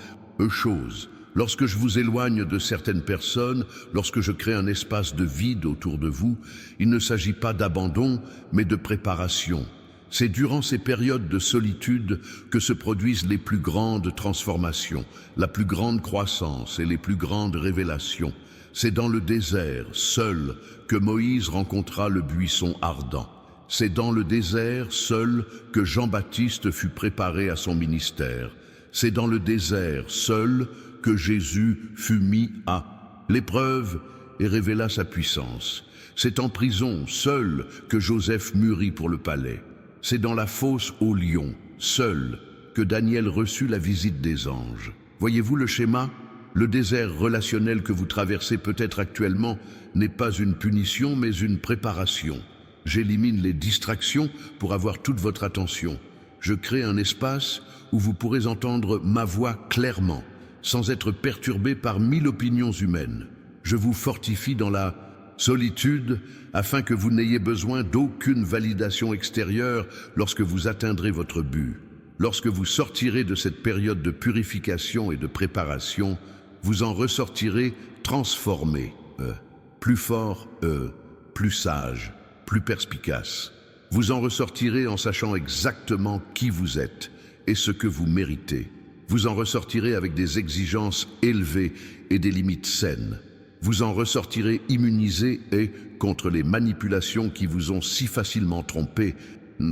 choses. Lorsque je vous éloigne de certaines personnes, lorsque je crée un espace de vide autour de vous, il ne s'agit pas d'abandon, mais de préparation. C'est durant ces périodes de solitude que se produisent les plus grandes transformations, la plus grande croissance et les plus grandes révélations. C'est dans le désert, seul, que Moïse rencontra le buisson ardent. C'est dans le désert, seul, que Jean-Baptiste fut préparé à son ministère. C'est dans le désert, seul, que Jésus fut mis à l'épreuve et révéla sa puissance. C'est en prison, seul, que Joseph mûrit pour le palais. C'est dans la fosse aux lions, seul, que Daniel reçut la visite des anges. Voyez-vous le schéma? Le désert relationnel que vous traversez peut-être actuellement n'est pas une punition, mais une préparation. J'élimine les distractions pour avoir toute votre attention. Je crée un espace où vous pourrez entendre ma voix clairement, sans être perturbé par 1000 opinions humaines. Je vous fortifie dans la solitude afin que vous n'ayez besoin d'aucune validation extérieure lorsque vous atteindrez votre but. Lorsque vous sortirez de cette période de purification et de préparation, vous en ressortirez transformé, plus fort, plus sage, plus perspicace. Vous en ressortirez en sachant exactement qui vous êtes et ce que vous méritez. Vous en ressortirez avec des exigences élevées et des limites saines. Vous en ressortirez immunisé et contre les manipulations qui vous ont si facilement trompé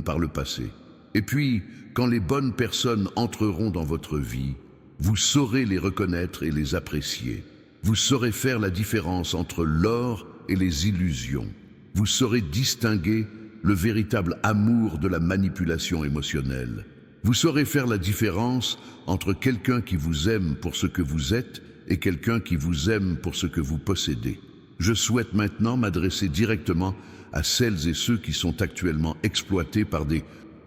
par le passé. Et puis, quand les bonnes personnes entreront dans votre vie, vous saurez les reconnaître et les apprécier. Vous saurez faire la différence entre l'or et les illusions. Vous saurez distinguer le véritable amour de la manipulation émotionnelle. Vous saurez faire la différence entre quelqu'un qui vous aime pour ce que vous êtes et quelqu'un qui vous aime pour ce que vous possédez. Je souhaite maintenant m'adresser directement à celles et ceux qui sont actuellement exploités par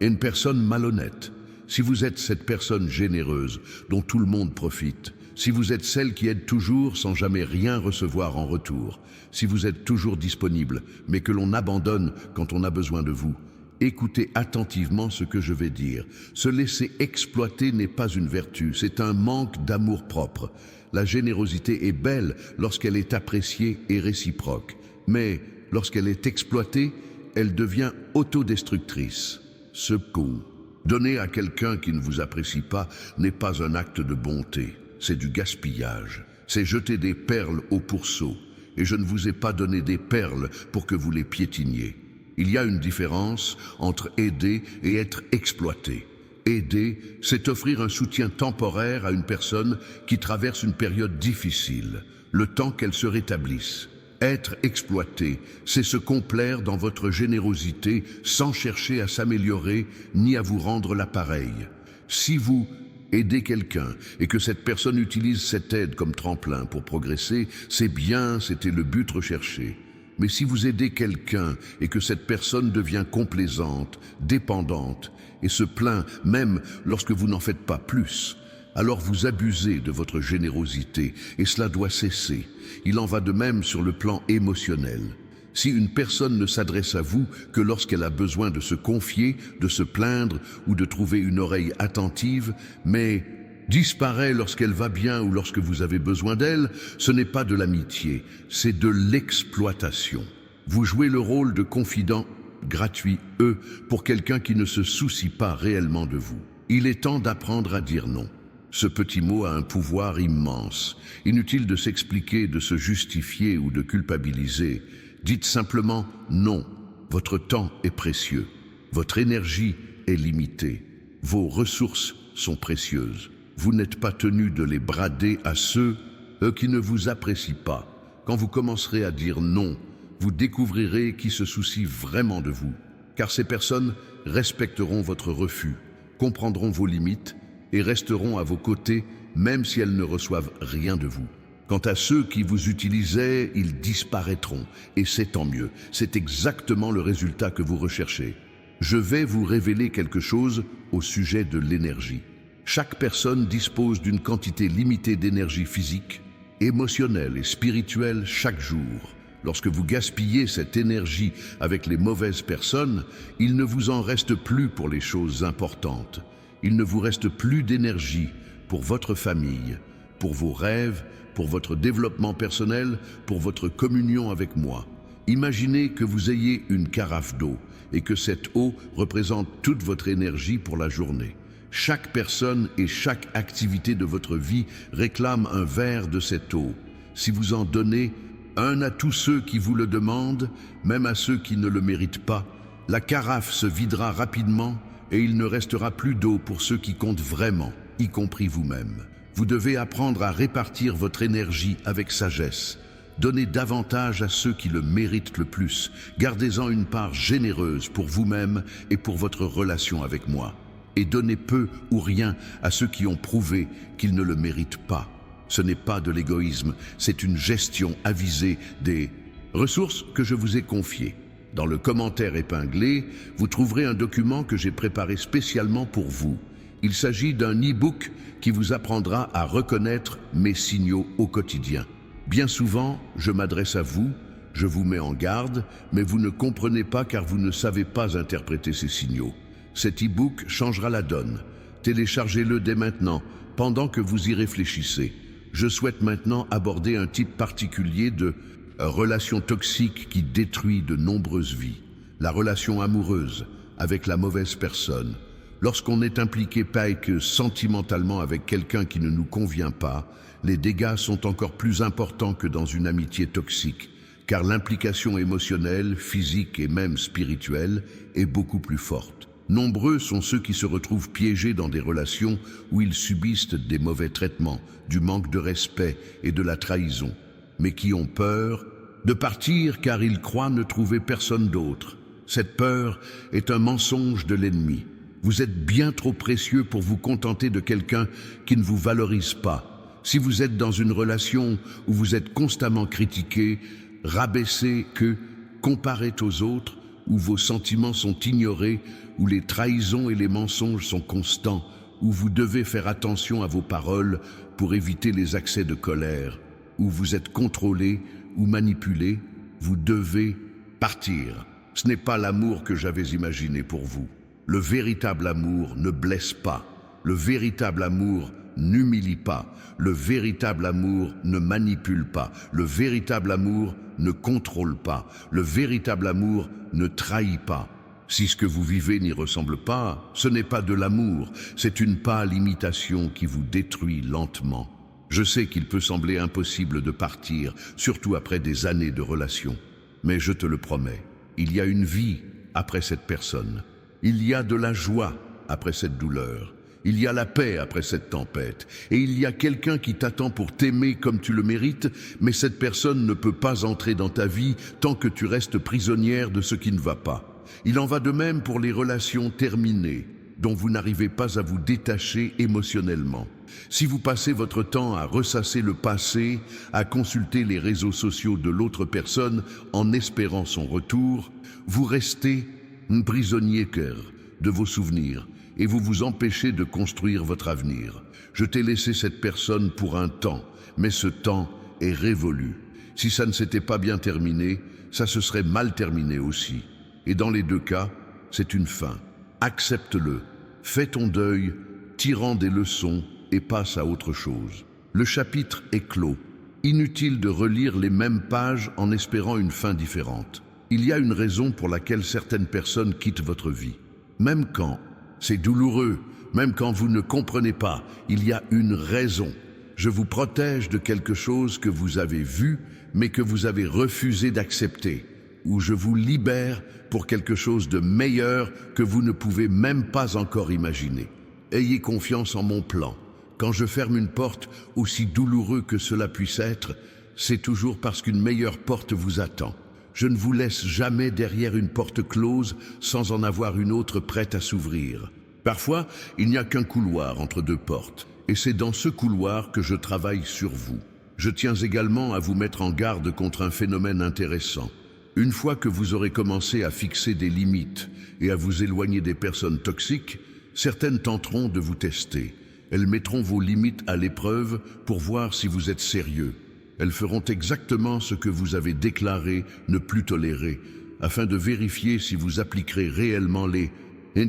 une personne malhonnête. Si vous êtes cette personne généreuse dont tout le monde profite, si vous êtes celle qui aide toujours sans jamais rien recevoir en retour, si vous êtes toujours disponible mais que l'on abandonne quand on a besoin de vous, écoutez attentivement ce que je vais dire. Se laisser exploiter n'est pas une vertu, c'est un manque d'amour-propre. La générosité est belle lorsqu'elle est appréciée et réciproque, mais lorsqu'elle est exploitée, elle devient autodestructrice. Secours. Donner à quelqu'un qui ne vous apprécie pas n'est pas un acte de bonté, c'est du gaspillage. C'est jeter des perles au pourceau, et je ne vous ai pas donné des perles pour que vous les piétiniez. Il y a une différence entre aider et être exploité. Aider, c'est offrir un soutien temporaire à une personne qui traverse une période difficile, le temps qu'elle se rétablisse. Être exploité, c'est se complaire dans votre générosité sans chercher à s'améliorer ni à vous rendre l'appareil. Si vous aidez quelqu'un et que cette personne utilise cette aide comme tremplin pour progresser, c'est bien, c'était le but recherché. Mais si vous aidez quelqu'un et que cette personne devient complaisante, dépendante et se plaint même lorsque vous n'en faites pas plus, alors vous abusez de votre générosité et cela doit cesser. Il en va de même sur le plan émotionnel. Si une personne ne s'adresse à vous que lorsqu'elle a besoin de se confier, de se plaindre ou de trouver une oreille attentive, mais disparaît lorsqu'elle va bien ou lorsque vous avez besoin d'elle, ce n'est pas de l'amitié, c'est de l'exploitation. Vous jouez le rôle de confident gratuit, pour quelqu'un qui ne se soucie pas réellement de vous. Il est temps d'apprendre à dire non. Ce petit mot a un pouvoir immense. Inutile de s'expliquer, de se justifier ou de culpabiliser. Dites simplement non. Votre temps est précieux. Votre énergie est limitée. Vos ressources sont précieuses. Vous n'êtes pas tenu de les brader à ceux qui ne vous apprécient pas. Quand vous commencerez à dire non, vous découvrirez qui se soucient vraiment de vous. Car ces personnes respecteront votre refus, comprendront vos limites et resteront à vos côtés même si elles ne reçoivent rien de vous. Quant à ceux qui vous utilisaient, ils disparaîtront et c'est tant mieux. C'est exactement le résultat que vous recherchez. Je vais vous révéler quelque chose au sujet de l'énergie. Chaque personne dispose d'une quantité limitée d'énergie physique, émotionnelle et spirituelle chaque jour. Lorsque vous gaspillez cette énergie avec les mauvaises personnes, il ne vous en reste plus pour les choses importantes. Il ne vous reste plus d'énergie pour votre famille, pour vos rêves, pour votre développement personnel, pour votre communion avec moi. Imaginez que vous ayez une carafe d'eau et que cette eau représente toute votre énergie pour la journée. Chaque personne et chaque activité de votre vie réclame un verre de cette eau. Si vous en donnez un à tous ceux qui vous le demandent, même à ceux qui ne le méritent pas, la carafe se videra rapidement et il ne restera plus d'eau pour ceux qui comptent vraiment, y compris vous-même. Vous devez apprendre à répartir votre énergie avec sagesse. Donnez davantage à ceux qui le méritent le plus. Gardez-en une part généreuse pour vous-même et pour votre relation avec moi. Et donnez peu ou rien à ceux qui ont prouvé qu'ils ne le méritent pas. Ce n'est pas de l'égoïsme, c'est une gestion avisée des ressources que je vous ai confiées. Dans le commentaire épinglé, vous trouverez un document que j'ai préparé spécialement pour vous. Il s'agit d'un e-book qui vous apprendra à reconnaître mes signaux au quotidien. Bien souvent, je m'adresse à vous, je vous mets en garde, mais vous ne comprenez pas car vous ne savez pas interpréter ces signaux. Cet e-book changera la donne. Téléchargez-le dès maintenant, pendant que vous y réfléchissez. Je souhaite maintenant aborder un type particulier de relation toxique qui détruit de nombreuses vies. La relation amoureuse avec la mauvaise personne. Lorsqu'on est impliqué pas que sentimentalement avec quelqu'un qui ne nous convient pas, les dégâts sont encore plus importants que dans une amitié toxique, car l'implication émotionnelle, physique et même spirituelle est beaucoup plus forte. Nombreux sont ceux qui se retrouvent piégés dans des relations où ils subissent des mauvais traitements, du manque de respect et de la trahison, mais qui ont peur de partir car ils croient ne trouver personne d'autre. Cette peur est un mensonge de l'ennemi. Vous êtes bien trop précieux pour vous contenter de quelqu'un qui ne vous valorise pas. Si vous êtes dans une relation où vous êtes constamment critiqué, rabaissé, comparé aux autres, où vos sentiments sont ignorés, où les trahisons et les mensonges sont constants, où vous devez faire attention à vos paroles pour éviter les accès de colère, où vous êtes contrôlé ou manipulé, vous devez partir. Ce n'est pas l'amour que j'avais imaginé pour vous. Le véritable amour ne blesse pas. Le véritable amour n'humilie pas. Le véritable amour ne manipule pas. Le véritable amour ne contrôle pas. Le véritable amour ne trahit pas. Si ce que vous vivez n'y ressemble pas, ce n'est pas de l'amour, c'est une pâle imitation qui vous détruit lentement. Je sais qu'il peut sembler impossible de partir, surtout après des années de relation. Mais je te le promets, il y a une vie après cette personne. Il y a de la joie après cette douleur. Il y a la paix après cette tempête. Et il y a quelqu'un qui t'attend pour t'aimer comme tu le mérites, mais cette personne ne peut pas entrer dans ta vie tant que tu restes prisonnière de ce qui ne va pas. Il en va de même pour les relations terminées, dont vous n'arrivez pas à vous détacher émotionnellement. Si vous passez votre temps à ressasser le passé, à consulter les réseaux sociaux de l'autre personne en espérant son retour, vous restez prisonnier de vos souvenirs et vous vous empêchez de construire votre avenir. Je t'ai laissé cette personne pour un temps, mais ce temps est révolu. Si ça ne s'était pas bien terminé, ça se serait mal terminé aussi. Et dans les deux cas, c'est une fin. Accepte-le, fais ton deuil, tirant des leçons et passe à autre chose. Le chapitre est clos. Inutile de relire les mêmes pages en espérant une fin différente. Il y a une raison pour laquelle certaines personnes quittent votre vie. Même quand c'est douloureux, même quand vous ne comprenez pas, il y a une raison. Je vous protège de quelque chose que vous avez vu, mais que vous avez refusé d'accepter. Ou je vous libère pour quelque chose de meilleur que vous ne pouvez même pas encore imaginer. Ayez confiance en mon plan. Quand je ferme une porte, aussi douloureux que cela puisse être, c'est toujours parce qu'une meilleure porte vous attend. Je ne vous laisse jamais derrière une porte close sans en avoir une autre prête à s'ouvrir. Parfois, il n'y a qu'un couloir entre deux portes, et c'est dans ce couloir que je travaille sur vous. Je tiens également à vous mettre en garde contre un phénomène intéressant. Une fois que vous aurez commencé à fixer des limites et à vous éloigner des personnes toxiques, certaines tenteront de vous tester. Elles mettront vos limites à l'épreuve pour voir si vous êtes sérieux. Elles feront exactement ce que vous avez déclaré ne plus tolérer, afin de vérifier si vous appliquerez réellement les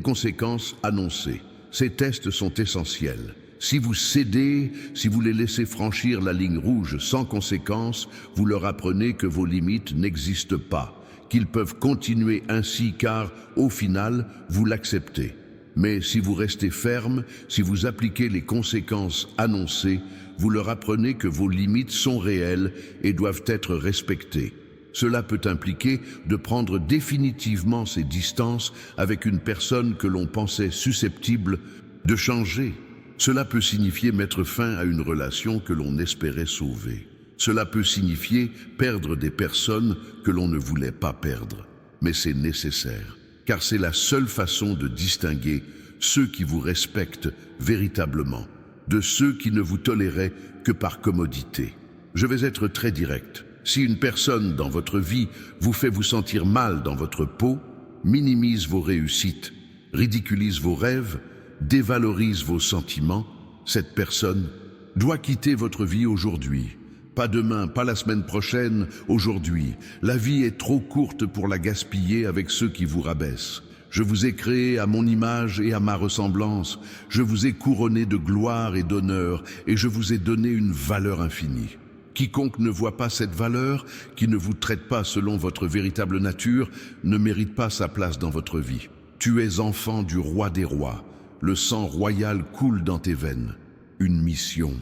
conséquences annoncées. Ces tests sont essentiels. Si vous cédez, si vous les laissez franchir la ligne rouge sans conséquence, vous leur apprenez que vos limites n'existent pas, qu'ils peuvent continuer ainsi car, au final, vous l'acceptez. Mais si vous restez ferme, si vous appliquez les conséquences annoncées, vous leur apprenez que vos limites sont réelles et doivent être respectées. Cela peut impliquer de prendre définitivement ses distances avec une personne que l'on pensait susceptible de changer. Cela peut signifier mettre fin à une relation que l'on espérait sauver. Cela peut signifier perdre des personnes que l'on ne voulait pas perdre. Mais c'est nécessaire, car c'est la seule façon de distinguer ceux qui vous respectent véritablement de ceux qui ne vous toléraient que par commodité. Je vais être très direct. Si une personne dans votre vie vous fait vous sentir mal dans votre peau, minimise vos réussites, ridiculise vos rêves, dévalorise vos sentiments, cette personne doit quitter votre vie aujourd'hui. Pas demain, pas la semaine prochaine, aujourd'hui. La vie est trop courte pour la gaspiller avec ceux qui vous rabaissent. Je vous ai créé à mon image et à ma ressemblance. Je vous ai couronné de gloire et d'honneur et je vous ai donné une valeur infinie. Quiconque ne voit pas cette valeur, qui ne vous traite pas selon votre véritable nature, ne mérite pas sa place dans votre vie. Tu es enfant du roi des rois. Le sang royal coule dans tes veines. Une mission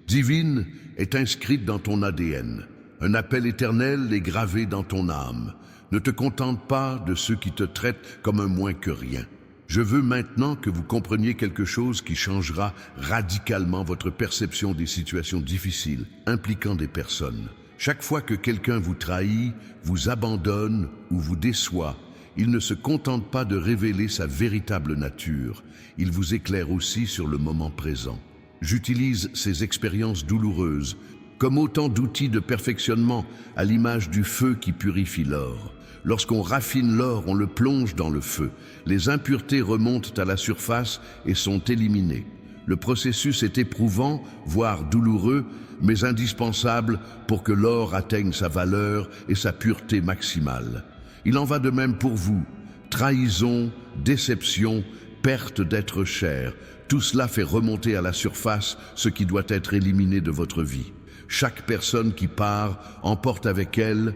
divine est inscrite dans ton ADN. Un appel éternel est gravé dans ton âme. Ne te contente pas de ceux qui te traitent comme un moins que rien. Je veux maintenant que vous compreniez quelque chose qui changera radicalement votre perception des situations difficiles impliquant des personnes. Chaque fois que quelqu'un vous trahit, vous abandonne ou vous déçoit, il ne se contente pas de révéler sa véritable nature, il vous éclaire aussi sur le moment présent. J'utilise ces expériences douloureuses comme autant d'outils de perfectionnement à l'image du feu qui purifie l'or. Lorsqu'on raffine l'or, on le plonge dans le feu. Les impuretés remontent à la surface et sont éliminées. Le processus est éprouvant, voire douloureux, mais indispensable pour que l'or atteigne sa valeur et sa pureté maximale. Il en va de même pour vous. Trahison, déception, perte d'être cher, tout cela fait remonter à la surface ce qui doit être éliminé de votre vie. Chaque personne qui part emporte avec elle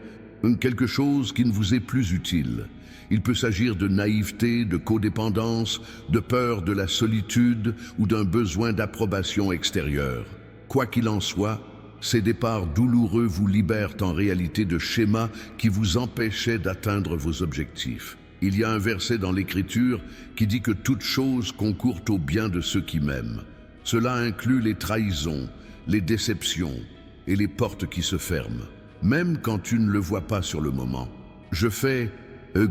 quelque chose qui ne vous est plus utile. Il peut s'agir de naïveté, de codépendance, de peur de la solitude ou d'un besoin d'approbation extérieure. Quoi qu'il en soit, ces départs douloureux vous libèrent en réalité de schémas qui vous empêchaient d'atteindre vos objectifs. Il y a un verset dans l'Écriture qui dit que toute chose concourt au bien de ceux qui m'aiment. Cela inclut les trahisons, les déceptions et les portes qui se ferment. Même quand tu ne le vois pas sur le moment. Je fais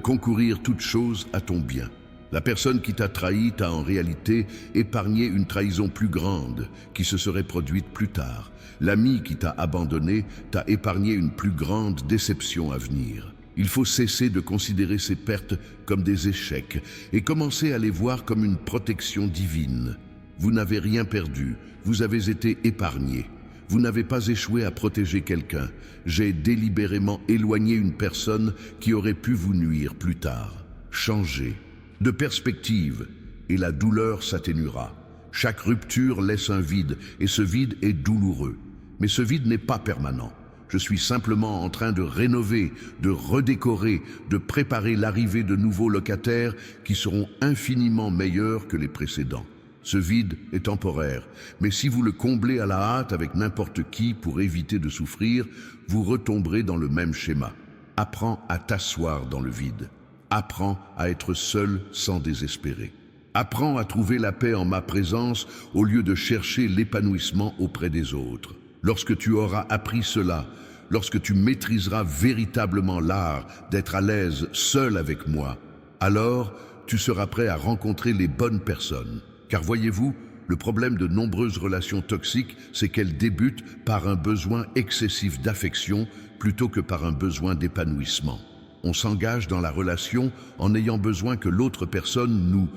concourir toute chose à ton bien. La personne qui t'a trahi t'a en réalité épargné une trahison plus grande qui se serait produite plus tard. L'ami qui t'a abandonné t'a épargné une plus grande déception à venir. Il faut cesser de considérer ces pertes comme des échecs et commencer à les voir comme une protection divine. Vous n'avez rien perdu, vous avez été épargné. Vous n'avez pas échoué à protéger quelqu'un. J'ai délibérément éloigné une personne qui aurait pu vous nuire plus tard. Changez de perspective et la douleur s'atténuera. Chaque rupture laisse un vide et ce vide est douloureux. Mais ce vide n'est pas permanent. Je suis simplement en train de rénover, de redécorer, de préparer l'arrivée de nouveaux locataires qui seront infiniment meilleurs que les précédents. Ce vide est temporaire, mais si vous le comblez à la hâte avec n'importe qui pour éviter de souffrir, vous retomberez dans le même schéma. Apprends à t'asseoir dans le vide. Apprends à être seul sans désespérer. Apprends à trouver la paix en ma présence au lieu de chercher l'épanouissement auprès des autres. Lorsque tu auras appris cela, lorsque tu maîtriseras véritablement l'art d'être à l'aise seul avec moi, alors tu seras prêt à rencontrer les bonnes personnes. Car voyez-vous, le problème de nombreuses relations toxiques, c'est qu'elles débutent par un besoin excessif d'affection plutôt que par un besoin d'épanouissement. On s'engage dans la relation en ayant besoin que l'autre personne nous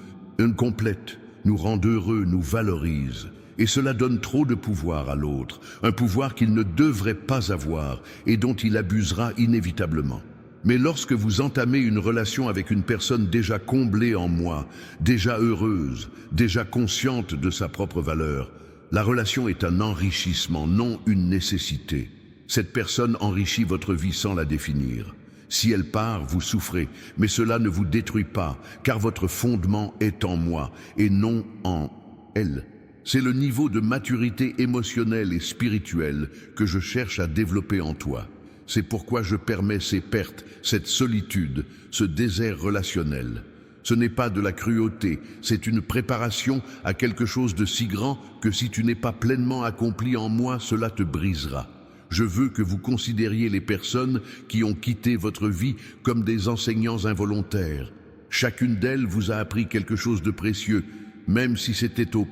complète, nous rende heureux, nous valorise. Et cela donne trop de pouvoir à l'autre, un pouvoir qu'il ne devrait pas avoir et dont il abusera inévitablement. Mais lorsque vous entamez une relation avec une personne déjà comblée en moi, déjà heureuse, déjà consciente de sa propre valeur, La relation est un enrichissement, non une nécessité. Cette personne enrichit votre vie sans la définir. Si elle part, vous souffrez, mais cela ne vous détruit pas, car votre fondement est en moi et non en elle. C'est le niveau de maturité émotionnelle et spirituelle que je cherche à développer en toi. C'est pourquoi je permets ces pertes, cette solitude, ce désert relationnel. Ce n'est pas de la cruauté, c'est une préparation à quelque chose de si grand que si tu n'es pas pleinement accompli en moi, cela te brisera. Je veux que vous considériez les personnes qui ont quitté votre vie comme des enseignants involontaires. Chacune d'elles vous a appris quelque chose de précieux, même si c'était au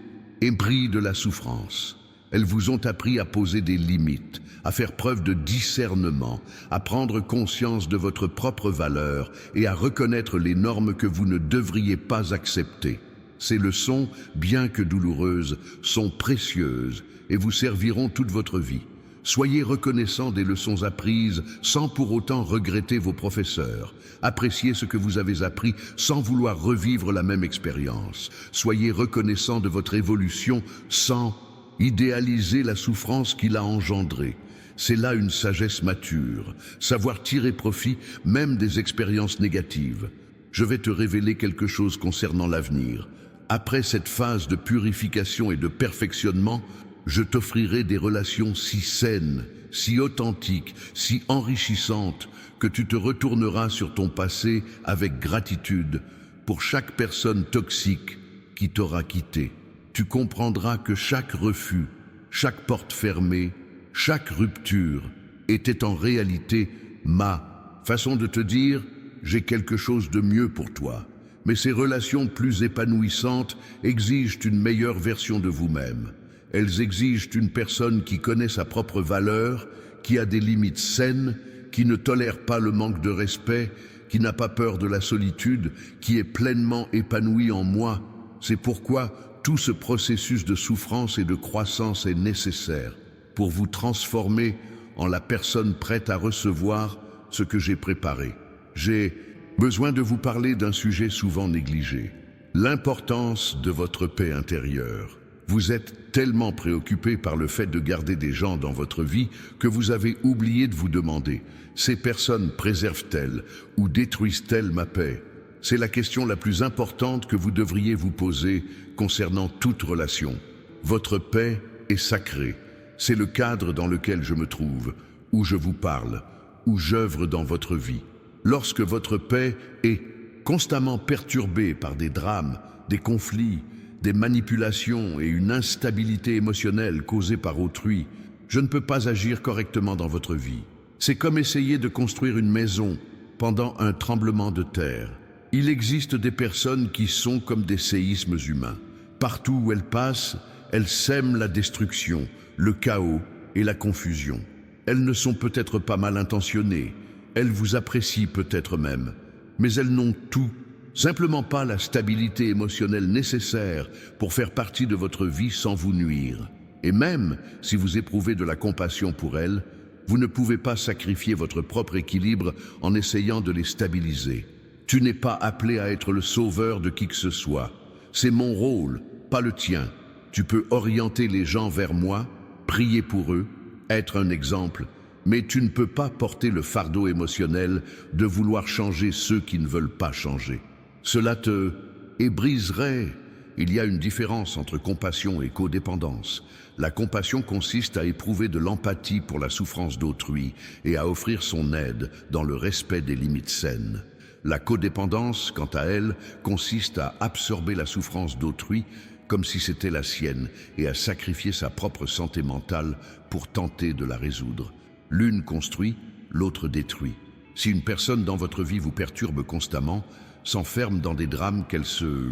prix de la souffrance. Elles vous ont appris à poser des limites, à faire preuve de discernement, à prendre conscience de votre propre valeur et à reconnaître les normes que vous ne devriez pas accepter. Ces leçons, bien que douloureuses, sont précieuses et vous serviront toute votre vie. Soyez reconnaissant des leçons apprises sans pour autant regretter vos professeurs. Appréciez ce que vous avez appris sans vouloir revivre la même expérience. Soyez reconnaissant de votre évolution sans idéaliser la souffrance qu'il a engendrée. C'est là une sagesse mature, savoir tirer profit même des expériences négatives. Je vais te révéler quelque chose concernant l'avenir. Après cette phase de purification et de perfectionnement, je t'offrirai des relations si saines, si authentiques, si enrichissantes, que tu te retourneras sur ton passé avec gratitude pour chaque personne toxique qui t'aura quitté. Tu comprendras que chaque refus, chaque porte fermée, chaque rupture était en réalité ma façon de te dire « j'ai quelque chose de mieux pour toi ». Mais ces relations plus épanouissantes exigent une meilleure version de vous-même. Elles exigent une personne qui connaît sa propre valeur, qui a des limites saines, qui ne tolère pas le manque de respect, qui n'a pas peur de la solitude, qui est pleinement épanouie en moi. C'est pourquoi tout ce processus de souffrance et de croissance est nécessaire pour vous transformer en la personne prête à recevoir ce que j'ai préparé. J'ai besoin de vous parler d'un sujet souvent négligé, l'importance de votre paix intérieure. Vous êtes tellement préoccupé par le fait de garder des gens dans votre vie que vous avez oublié de vous demander « ces personnes préservent-elles ou détruisent-elles ma paix ?» C'est la question la plus importante que vous devriez vous poser concernant toute relation. Votre paix est sacrée. C'est le cadre dans lequel je me trouve, où je vous parle, où j'œuvre dans votre vie. Lorsque votre paix est constamment perturbée par des drames, des conflits, des manipulations et une instabilité émotionnelle causée par autrui, je ne peux pas agir correctement dans votre vie. C'est comme essayer de construire une maison pendant un tremblement de terre. Il existe des personnes qui sont comme des séismes humains. Partout où elles passent, elles sèment la destruction, le chaos et la confusion. Elles ne sont peut-être pas mal intentionnées, elles vous apprécient peut-être même, mais elles n'ont tout simplement pas la stabilité émotionnelle nécessaire pour faire partie de votre vie sans vous nuire. Et même si vous éprouvez de la compassion pour elles, vous ne pouvez pas sacrifier votre propre équilibre en essayant de les stabiliser. Tu n'es pas appelé à être le sauveur de qui que ce soit. C'est mon rôle, pas le tien. Tu peux orienter les gens vers moi, prier pour eux, être un exemple, mais tu ne peux pas porter le fardeau émotionnel de vouloir changer ceux qui ne veulent pas changer. Cela te briserait. Il y a une différence entre compassion et codépendance. La compassion consiste à éprouver de l'empathie pour la souffrance d'autrui et à offrir son aide dans le respect des limites saines. La codépendance, quant à elle, consiste à absorber la souffrance d'autrui comme si c'était la sienne et à sacrifier sa propre santé mentale pour tenter de la résoudre. L'une construit, l'autre détruit. Si une personne dans votre vie vous perturbe constamment, s'enferme dans des drames qu'elle se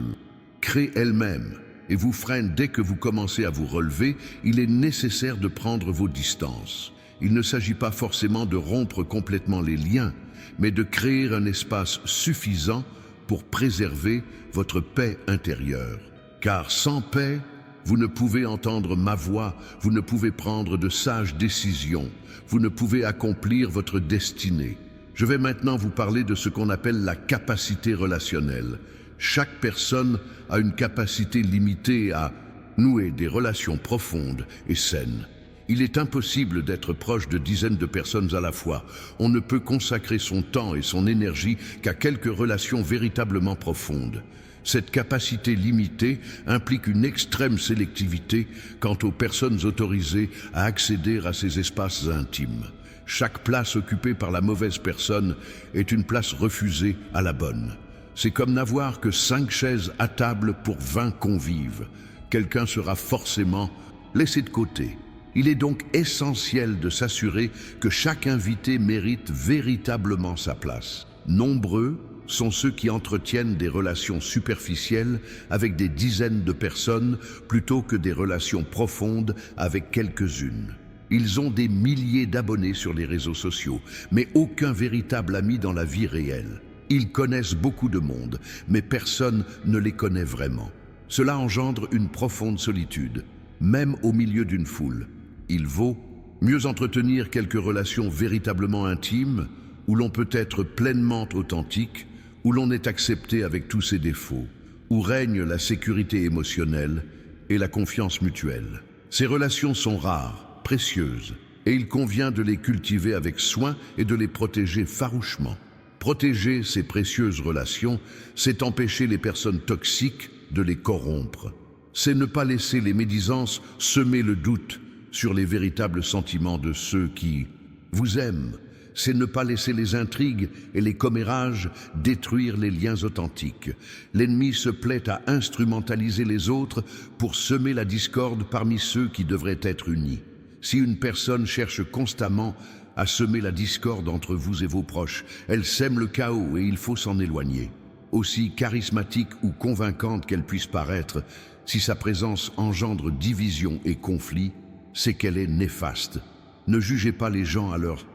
crée elle-même et vous freine dès que vous commencez à vous relever, il est nécessaire de prendre vos distances. Il ne s'agit pas forcément de rompre complètement les liens, mais de créer un espace suffisant pour préserver votre paix intérieure. Car sans paix, vous ne pouvez entendre ma voix, vous ne pouvez prendre de sages décisions, vous ne pouvez accomplir votre destinée. Je vais maintenant vous parler de ce qu'on appelle la capacité relationnelle. Chaque personne a une capacité limitée à nouer des relations profondes et saines. Il est impossible d'être proche de dizaines de personnes à la fois. On ne peut consacrer son temps et son énergie qu'à quelques relations véritablement profondes. Cette capacité limitée implique une extrême sélectivité quant aux personnes autorisées à accéder à ces espaces intimes. Chaque place occupée par la mauvaise personne est une place refusée à la bonne. C'est comme n'avoir que 5 chaises à table pour 20 convives. Quelqu'un sera forcément laissé de côté. Il est donc essentiel de s'assurer que chaque invité mérite véritablement sa place. Nombreux sont ceux qui entretiennent des relations superficielles avec des dizaines de personnes plutôt que des relations profondes avec quelques-unes. Ils ont des milliers d'abonnés sur les réseaux sociaux, mais aucun véritable ami dans la vie réelle. Ils connaissent beaucoup de monde, mais personne ne les connaît vraiment. Cela engendre une profonde solitude, même au milieu d'une foule. Il vaut mieux entretenir quelques relations véritablement intimes, où l'on peut être pleinement authentique, où l'on est accepté avec tous ses défauts, où règne la sécurité émotionnelle et la confiance mutuelle. Ces relations sont rares, précieuses, et il convient de les cultiver avec soin et de les protéger farouchement. Protéger ces précieuses relations, c'est empêcher les personnes toxiques de les corrompre. C'est ne pas laisser les médisances semer le doute sur les véritables sentiments de ceux qui vous aiment. C'est ne pas laisser les intrigues et les commérages détruire les liens authentiques. L'ennemi se plaît à instrumentaliser les autres pour semer la discorde parmi ceux qui devraient être unis. Si une personne cherche constamment à semer la discorde entre vous et vos proches, elle sème le chaos et il faut s'en éloigner. Aussi charismatique ou convaincante qu'elle puisse paraître, si sa présence engendre division et conflit, c'est qu'elle est néfaste. Ne jugez pas les gens à leur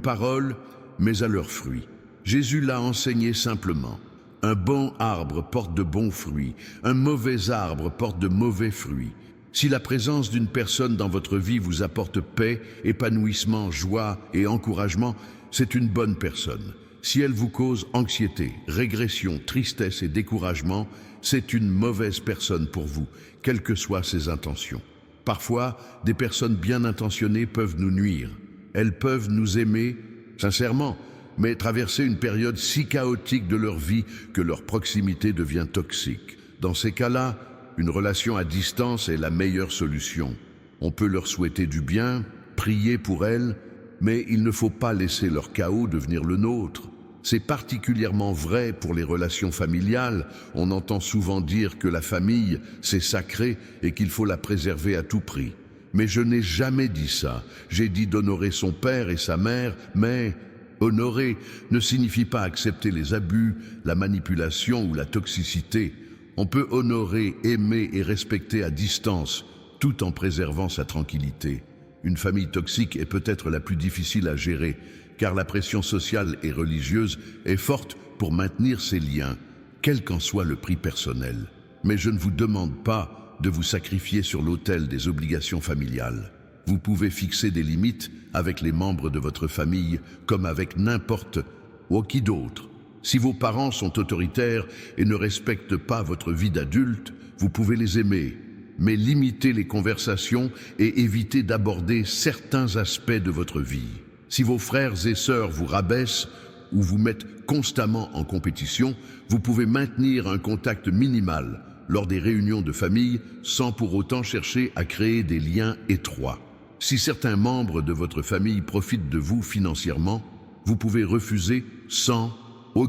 parole, mais à leurs fruits. Jésus l'a enseigné simplement. Un bon arbre porte de bons fruits, un mauvais arbre porte de mauvais fruits. Si la présence d'une personne dans votre vie vous apporte paix, épanouissement, joie et encouragement, c'est une bonne personne. Si elle vous cause anxiété, régression, tristesse et découragement, c'est une mauvaise personne pour vous, quelles que soient ses intentions. Parfois, des personnes bien intentionnées peuvent nous nuire. Elles peuvent nous aimer sincèrement, mais traverser une période si chaotique de leur vie que leur proximité devient toxique. Dans ces cas-là, une relation à distance est la meilleure solution. On peut leur souhaiter du bien, prier pour elles, mais il ne faut pas laisser leur chaos devenir le nôtre. C'est particulièrement vrai pour les relations familiales. On entend souvent dire que la famille, c'est sacré et qu'il faut la préserver à tout prix. Mais je n'ai jamais dit ça. J'ai dit d'honorer son père et sa mère, mais honorer ne signifie pas accepter les abus, la manipulation ou la toxicité. On peut honorer, aimer et respecter à distance, tout en préservant sa tranquillité. Une famille toxique est peut-être la plus difficile à gérer, car la pression sociale et religieuse est forte pour maintenir ces liens, quel qu'en soit le prix personnel. Mais je ne vous demande pas de vous sacrifier sur l'autel des obligations familiales. Vous pouvez fixer des limites avec les membres de votre famille comme avec n'importe qui d'autre. Si vos parents sont autoritaires et ne respectent pas votre vie d'adulte, vous pouvez les aimer, mais limitez les conversations et évitez d'aborder certains aspects de votre vie. Si vos frères et sœurs vous rabaissent ou vous mettent constamment en compétition, vous pouvez maintenir un contact minimal lors des réunions de famille sans pour autant chercher à créer des liens étroits. Si certains membres de votre famille profitent de vous financièrement, vous pouvez refuser sans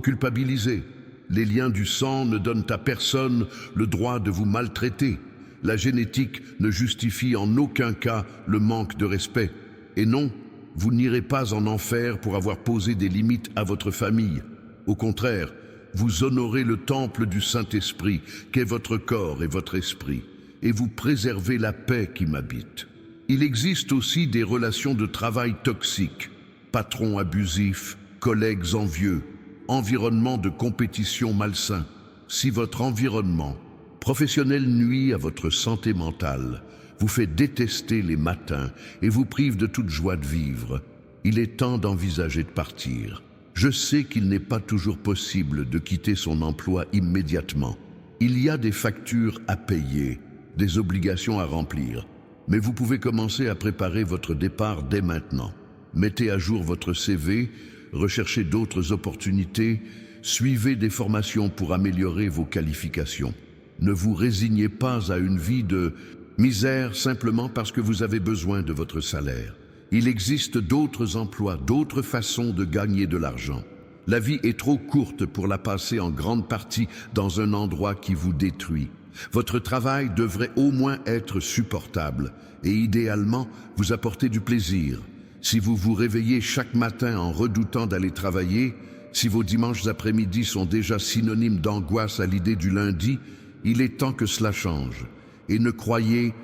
culpabiliser. Les liens du sang ne donnent à personne le droit de vous maltraiter. La génétique ne justifie en aucun cas le manque de respect. Et non, vous n'irez pas en enfer pour avoir posé des limites à votre famille. Au contraire, vous honorez le temple du Saint-Esprit, qu'est votre corps et votre esprit, et vous préservez la paix qui m'habite. Il existe aussi des relations de travail toxiques, patrons abusifs, collègues envieux, environnement de compétition malsain. Si votre environnement professionnel nuit à votre santé mentale, vous fait détester les matins et vous prive de toute joie de vivre, il est temps d'envisager de partir. Je sais qu'il n'est pas toujours possible de quitter son emploi immédiatement. Il y a des factures à payer, des obligations à remplir. Mais vous pouvez commencer à préparer votre départ dès maintenant. Mettez à jour votre CV, recherchez d'autres opportunités, suivez des formations pour améliorer vos qualifications. Ne vous résignez pas à une vie de misère simplement parce que vous avez besoin de votre salaire. Il existe d'autres emplois, d'autres façons de gagner de l'argent. La vie est trop courte pour la passer en grande partie dans un endroit qui vous détruit. Votre travail devrait au moins être supportable et idéalement vous apporter du plaisir. Si vous vous réveillez chaque matin en redoutant d'aller travailler, si vos dimanches après-midi sont déjà synonymes d'angoisse à l'idée du lundi, il est temps que cela change. Et ne croyez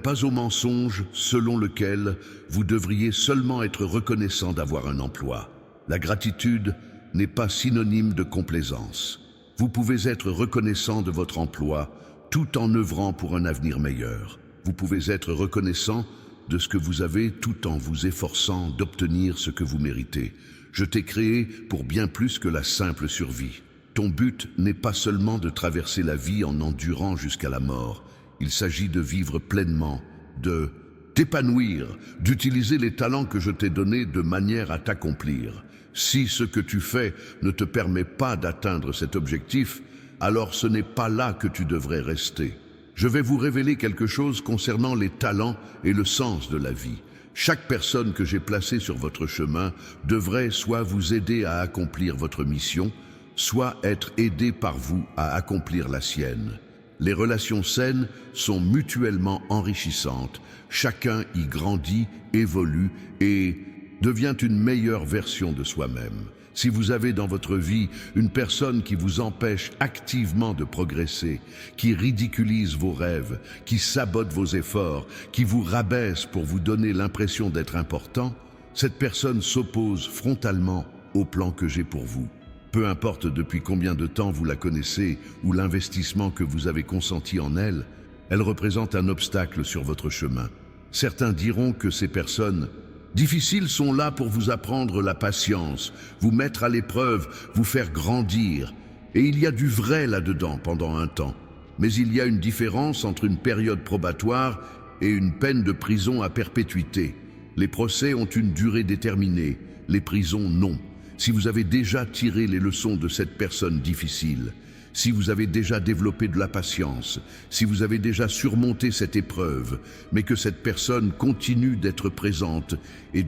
pas au mensonge selon lequel vous devriez seulement être reconnaissant d'avoir un emploi. La gratitude n'est pas synonyme de complaisance. Vous pouvez être reconnaissant de votre emploi tout en œuvrant pour un avenir meilleur. Vous pouvez être reconnaissant de ce que vous avez tout en vous efforçant d'obtenir ce que vous méritez. Je t'ai créé pour bien plus que la simple survie. Ton but n'est pas seulement de traverser la vie en endurant jusqu'à la mort. Il s'agit de vivre pleinement, de t'épanouir, d'utiliser les talents que je t'ai donnés de manière à t'accomplir. Si ce que tu fais ne te permet pas d'atteindre cet objectif, alors ce n'est pas là que tu devrais rester. Je vais vous révéler quelque chose concernant les talents et le sens de la vie. Chaque personne que j'ai placée sur votre chemin devrait soit vous aider à accomplir votre mission, soit être aidée par vous à accomplir la sienne. Les relations saines sont mutuellement enrichissantes. Chacun y grandit, évolue et devient une meilleure version de soi-même. Si vous avez dans votre vie une personne qui vous empêche activement de progresser, qui ridiculise vos rêves, qui sabote vos efforts, qui vous rabaisse pour vous donner l'impression d'être important, cette personne s'oppose frontalement au plan que j'ai pour vous. Peu importe depuis combien de temps vous la connaissez ou l'investissement que vous avez consenti en elle, elle représente un obstacle sur votre chemin. Certains diront que ces personnes difficiles sont là pour vous apprendre la patience, vous mettre à l'épreuve, vous faire grandir. Et il y a du vrai là-dedans pendant un temps. Mais il y a une différence entre une période probatoire et une peine de prison à perpétuité. Les procès ont une durée déterminée, les prisons non. Si vous avez déjà tiré les leçons de cette personne difficile, si vous avez déjà développé de la patience, si vous avez déjà surmonté cette épreuve, mais que cette personne continue d'être présente et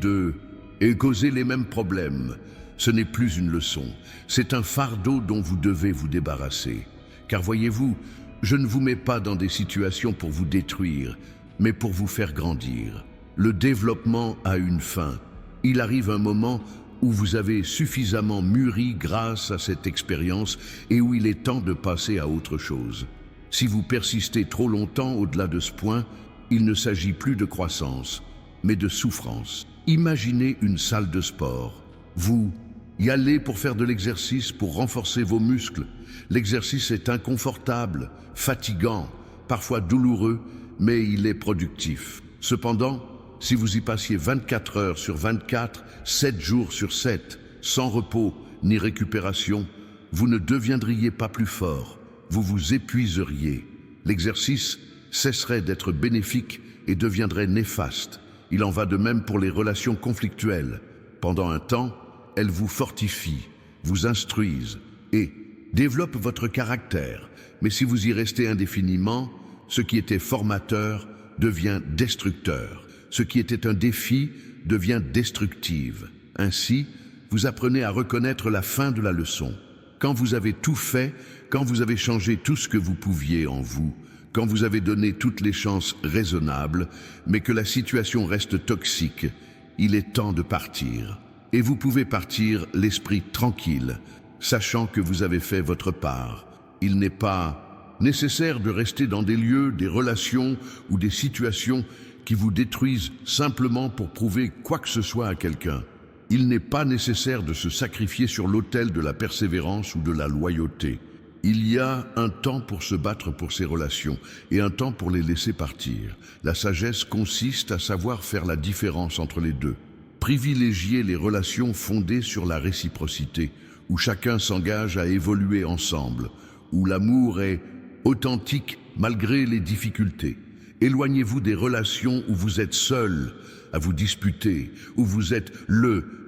causer les mêmes problèmes, ce n'est plus une leçon, c'est un fardeau dont vous devez vous débarrasser. Car voyez-vous, je ne vous mets pas dans des situations pour vous détruire, mais pour vous faire grandir. Le développement a une fin. Il arrive un moment où vous avez suffisamment mûri grâce à cette expérience et où il est temps de passer à autre chose. Si vous persistez trop longtemps au-delà de ce point, il ne s'agit plus de croissance, mais de souffrance. Imaginez une salle de sport. Vous y allez pour faire de l'exercice, pour renforcer vos muscles. L'exercice est inconfortable, fatigant, parfois douloureux, mais il est productif. Cependant, si vous y passiez 24 heures sur 24, 7 jours sur 7, sans repos ni récupération, vous ne deviendriez pas plus fort, vous vous épuiseriez. L'exercice cesserait d'être bénéfique et deviendrait néfaste. Il en va de même pour les relations conflictuelles. Pendant un temps, elles vous fortifient, vous instruisent et développent votre caractère. Mais si vous y restez indéfiniment, ce qui était formateur devient destructeur. Ce qui était un défi devient destructive. Ainsi, vous apprenez à reconnaître la fin de la leçon. Quand vous avez tout fait, quand vous avez changé tout ce que vous pouviez en vous, quand vous avez donné toutes les chances raisonnables, mais que la situation reste toxique, il est temps de partir. Et vous pouvez partir l'esprit tranquille, sachant que vous avez fait votre part. Il n'est pas nécessaire de rester dans des lieux, des relations ou des situations qui vous détruisent simplement pour prouver quoi que ce soit à quelqu'un. Il n'est pas nécessaire de se sacrifier sur l'autel de la persévérance ou de la loyauté. Il y a un temps pour se battre pour ces relations et un temps pour les laisser partir. La sagesse consiste à savoir faire la différence entre les deux. Privilégier les relations fondées sur la réciprocité, où chacun s'engage à évoluer ensemble, où l'amour est authentique malgré les difficultés. Éloignez-vous des relations où vous êtes seul à vous disputer, où vous êtes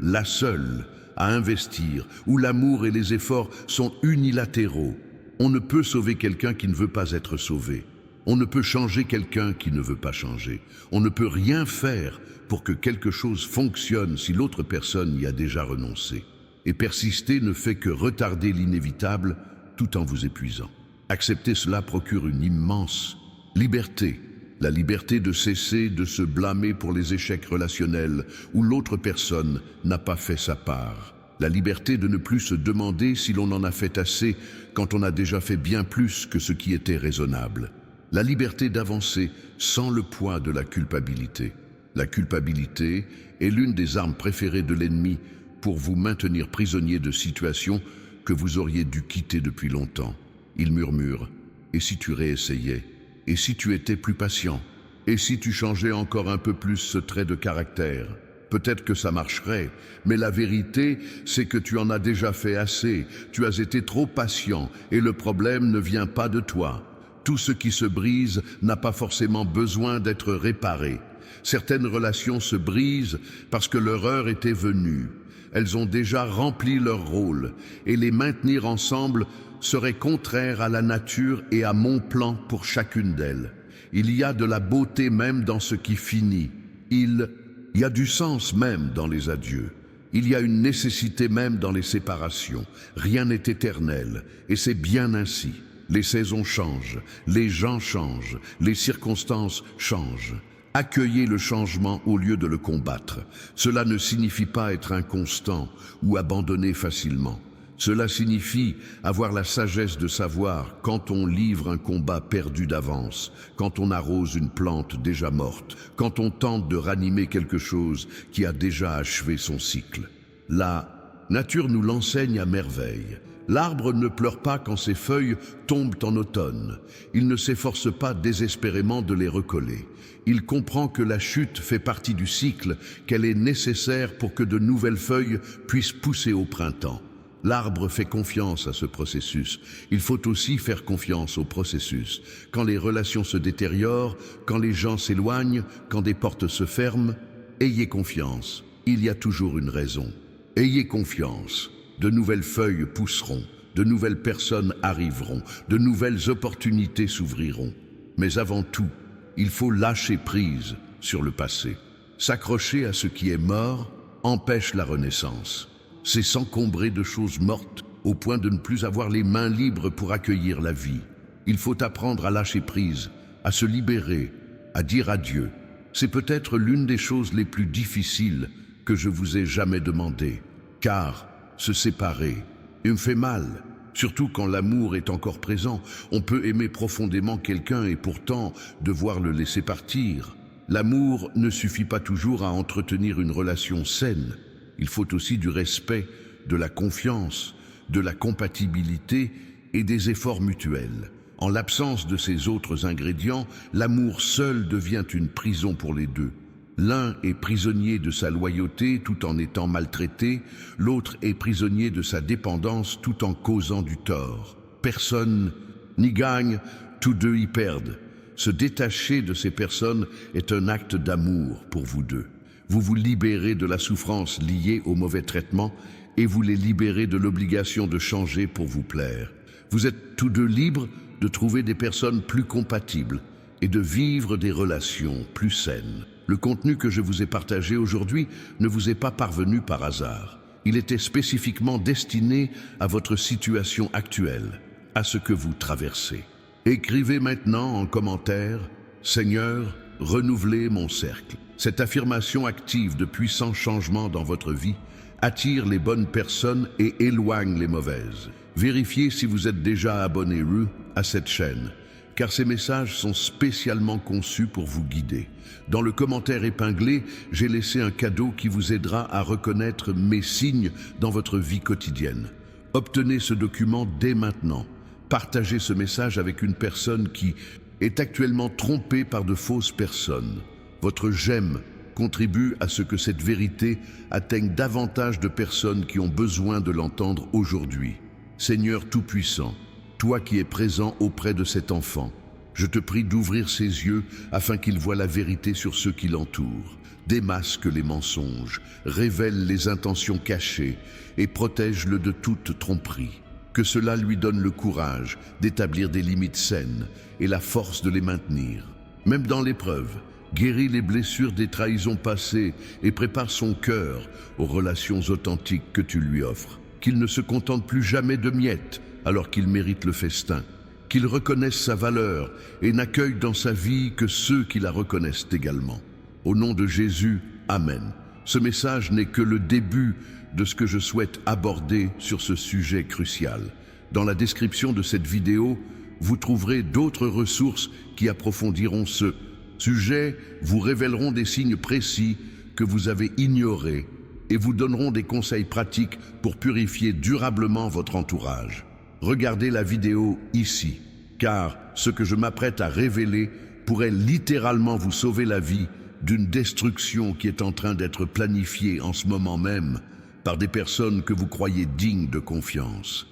la seule à investir, où l'amour et les efforts sont unilatéraux. On ne peut sauver quelqu'un qui ne veut pas être sauvé. On ne peut changer quelqu'un qui ne veut pas changer. On ne peut rien faire pour que quelque chose fonctionne si l'autre personne y a déjà renoncé. Et persister ne fait que retarder l'inévitable tout en vous épuisant. Accepter cela procure une immense liberté. La liberté de cesser de se blâmer pour les échecs relationnels où l'autre personne n'a pas fait sa part. La liberté de ne plus se demander si l'on en a fait assez quand on a déjà fait bien plus que ce qui était raisonnable. La liberté d'avancer sans le poids de la culpabilité. La culpabilité est l'une des armes préférées de l'ennemi pour vous maintenir prisonnier de situations que vous auriez dû quitter depuis longtemps. Il murmure, « Et si tu réessayais ? Et si tu étais plus patient ? Et si tu changeais encore un peu plus ce trait de caractère ? Peut-être que ça marcherait, mais la vérité, c'est que tu en as déjà fait assez, tu as été trop patient et le problème ne vient pas de toi. Tout ce qui se brise n'a pas forcément besoin d'être réparé. Certaines relations se brisent parce que leur heure était venue. Elles ont déjà rempli leur rôle et les maintenir ensemble serait contraire à la nature et à mon plan pour chacune d'elles. Il y a de la beauté même dans ce qui finit. Il y a du sens même dans les adieux. Il y a une nécessité même dans les séparations. Rien n'est éternel et c'est bien ainsi. Les saisons changent, les gens changent, les circonstances changent. Accueillez le changement au lieu de le combattre. Cela ne signifie pas être inconstant ou abandonner facilement. Cela signifie avoir la sagesse de savoir quand on livre un combat perdu d'avance, quand on arrose une plante déjà morte, quand on tente de ranimer quelque chose qui a déjà achevé son cycle. La nature nous l'enseigne à merveille. L'arbre ne pleure pas quand ses feuilles tombent en automne. Il ne s'efforce pas désespérément de les recoller. Il comprend que la chute fait partie du cycle, qu'elle est nécessaire pour que de nouvelles feuilles puissent pousser au printemps. L'arbre fait confiance à ce processus. Il faut aussi faire confiance au processus. Quand les relations se détériorent, quand les gens s'éloignent, quand des portes se ferment, ayez confiance. Il y a toujours une raison. Ayez confiance. De nouvelles feuilles pousseront, de nouvelles personnes arriveront, de nouvelles opportunités s'ouvriront. Mais avant tout, il faut lâcher prise sur le passé. S'accrocher à ce qui est mort empêche la renaissance. C'est s'encombrer de choses mortes au point de ne plus avoir les mains libres pour accueillir la vie. Il faut apprendre à lâcher prise, à se libérer, à dire adieu. C'est peut-être l'une des choses les plus difficiles que je vous ai jamais demandé, car se séparer, il me fait mal, surtout quand l'amour est encore présent. On peut aimer profondément quelqu'un et pourtant devoir le laisser partir. L'amour ne suffit pas toujours à entretenir une relation saine. Il faut aussi du respect, de la confiance, de la compatibilité et des efforts mutuels. En l'absence de ces autres ingrédients, l'amour seul devient une prison pour les deux. L'un est prisonnier de sa loyauté tout en étant maltraité, l'autre est prisonnier de sa dépendance tout en causant du tort. Personne n'y gagne, tous deux y perdent. Se détacher de ces personnes est un acte d'amour pour vous deux. Vous vous libérez de la souffrance liée au mauvais traitement et vous les libérez de l'obligation de changer pour vous plaire. Vous êtes tous deux libres de trouver des personnes plus compatibles et de vivre des relations plus saines. Le contenu que je vous ai partagé aujourd'hui ne vous est pas parvenu par hasard. Il était spécifiquement destiné à votre situation actuelle, à ce que vous traversez. Écrivez maintenant en commentaire « Seigneur, renouvelez mon cercle ». Cette affirmation active de puissants changements dans votre vie attire les bonnes personnes et éloigne les mauvaises. Vérifiez si vous êtes déjà abonné à cette chaîne, car ces messages sont spécialement conçus pour vous guider. Dans le commentaire épinglé, j'ai laissé un cadeau qui vous aidera à reconnaître mes signes dans votre vie quotidienne. Obtenez ce document dès maintenant. Partagez ce message avec une personne qui est actuellement trompée par de fausses personnes. Votre j'aime contribue à ce que cette vérité atteigne davantage de personnes qui ont besoin de l'entendre aujourd'hui. Seigneur Tout-Puissant, toi qui es présent auprès de cet enfant, Je te prie d'ouvrir ses yeux afin qu'il voie la vérité sur ceux qui l'entourent. Démasque les mensonges, révèle les intentions cachées et protège-le de toute tromperie. Que cela lui donne le courage d'établir des limites saines et la force de les maintenir. Même dans l'épreuve, guéris les blessures des trahisons passées et prépare son cœur aux relations authentiques que tu lui offres. Qu'il ne se contente plus jamais de miettes alors qu'il mérite le festin. Qu'il reconnaisse sa valeur et n'accueille dans sa vie que ceux qui la reconnaissent également. Au nom de Jésus, Amen. Ce message n'est que le début de ce que je souhaite aborder sur ce sujet crucial. Dans la description de cette vidéo, vous trouverez d'autres ressources qui approfondiront ce sujet, vous révéleront des signes précis que vous avez ignorés et vous donneront des conseils pratiques pour purifier durablement votre entourage. Regardez la vidéo ici, car ce que je m'apprête à révéler pourrait littéralement vous sauver la vie d'une destruction qui est en train d'être planifiée en ce moment même par des personnes que vous croyez dignes de confiance.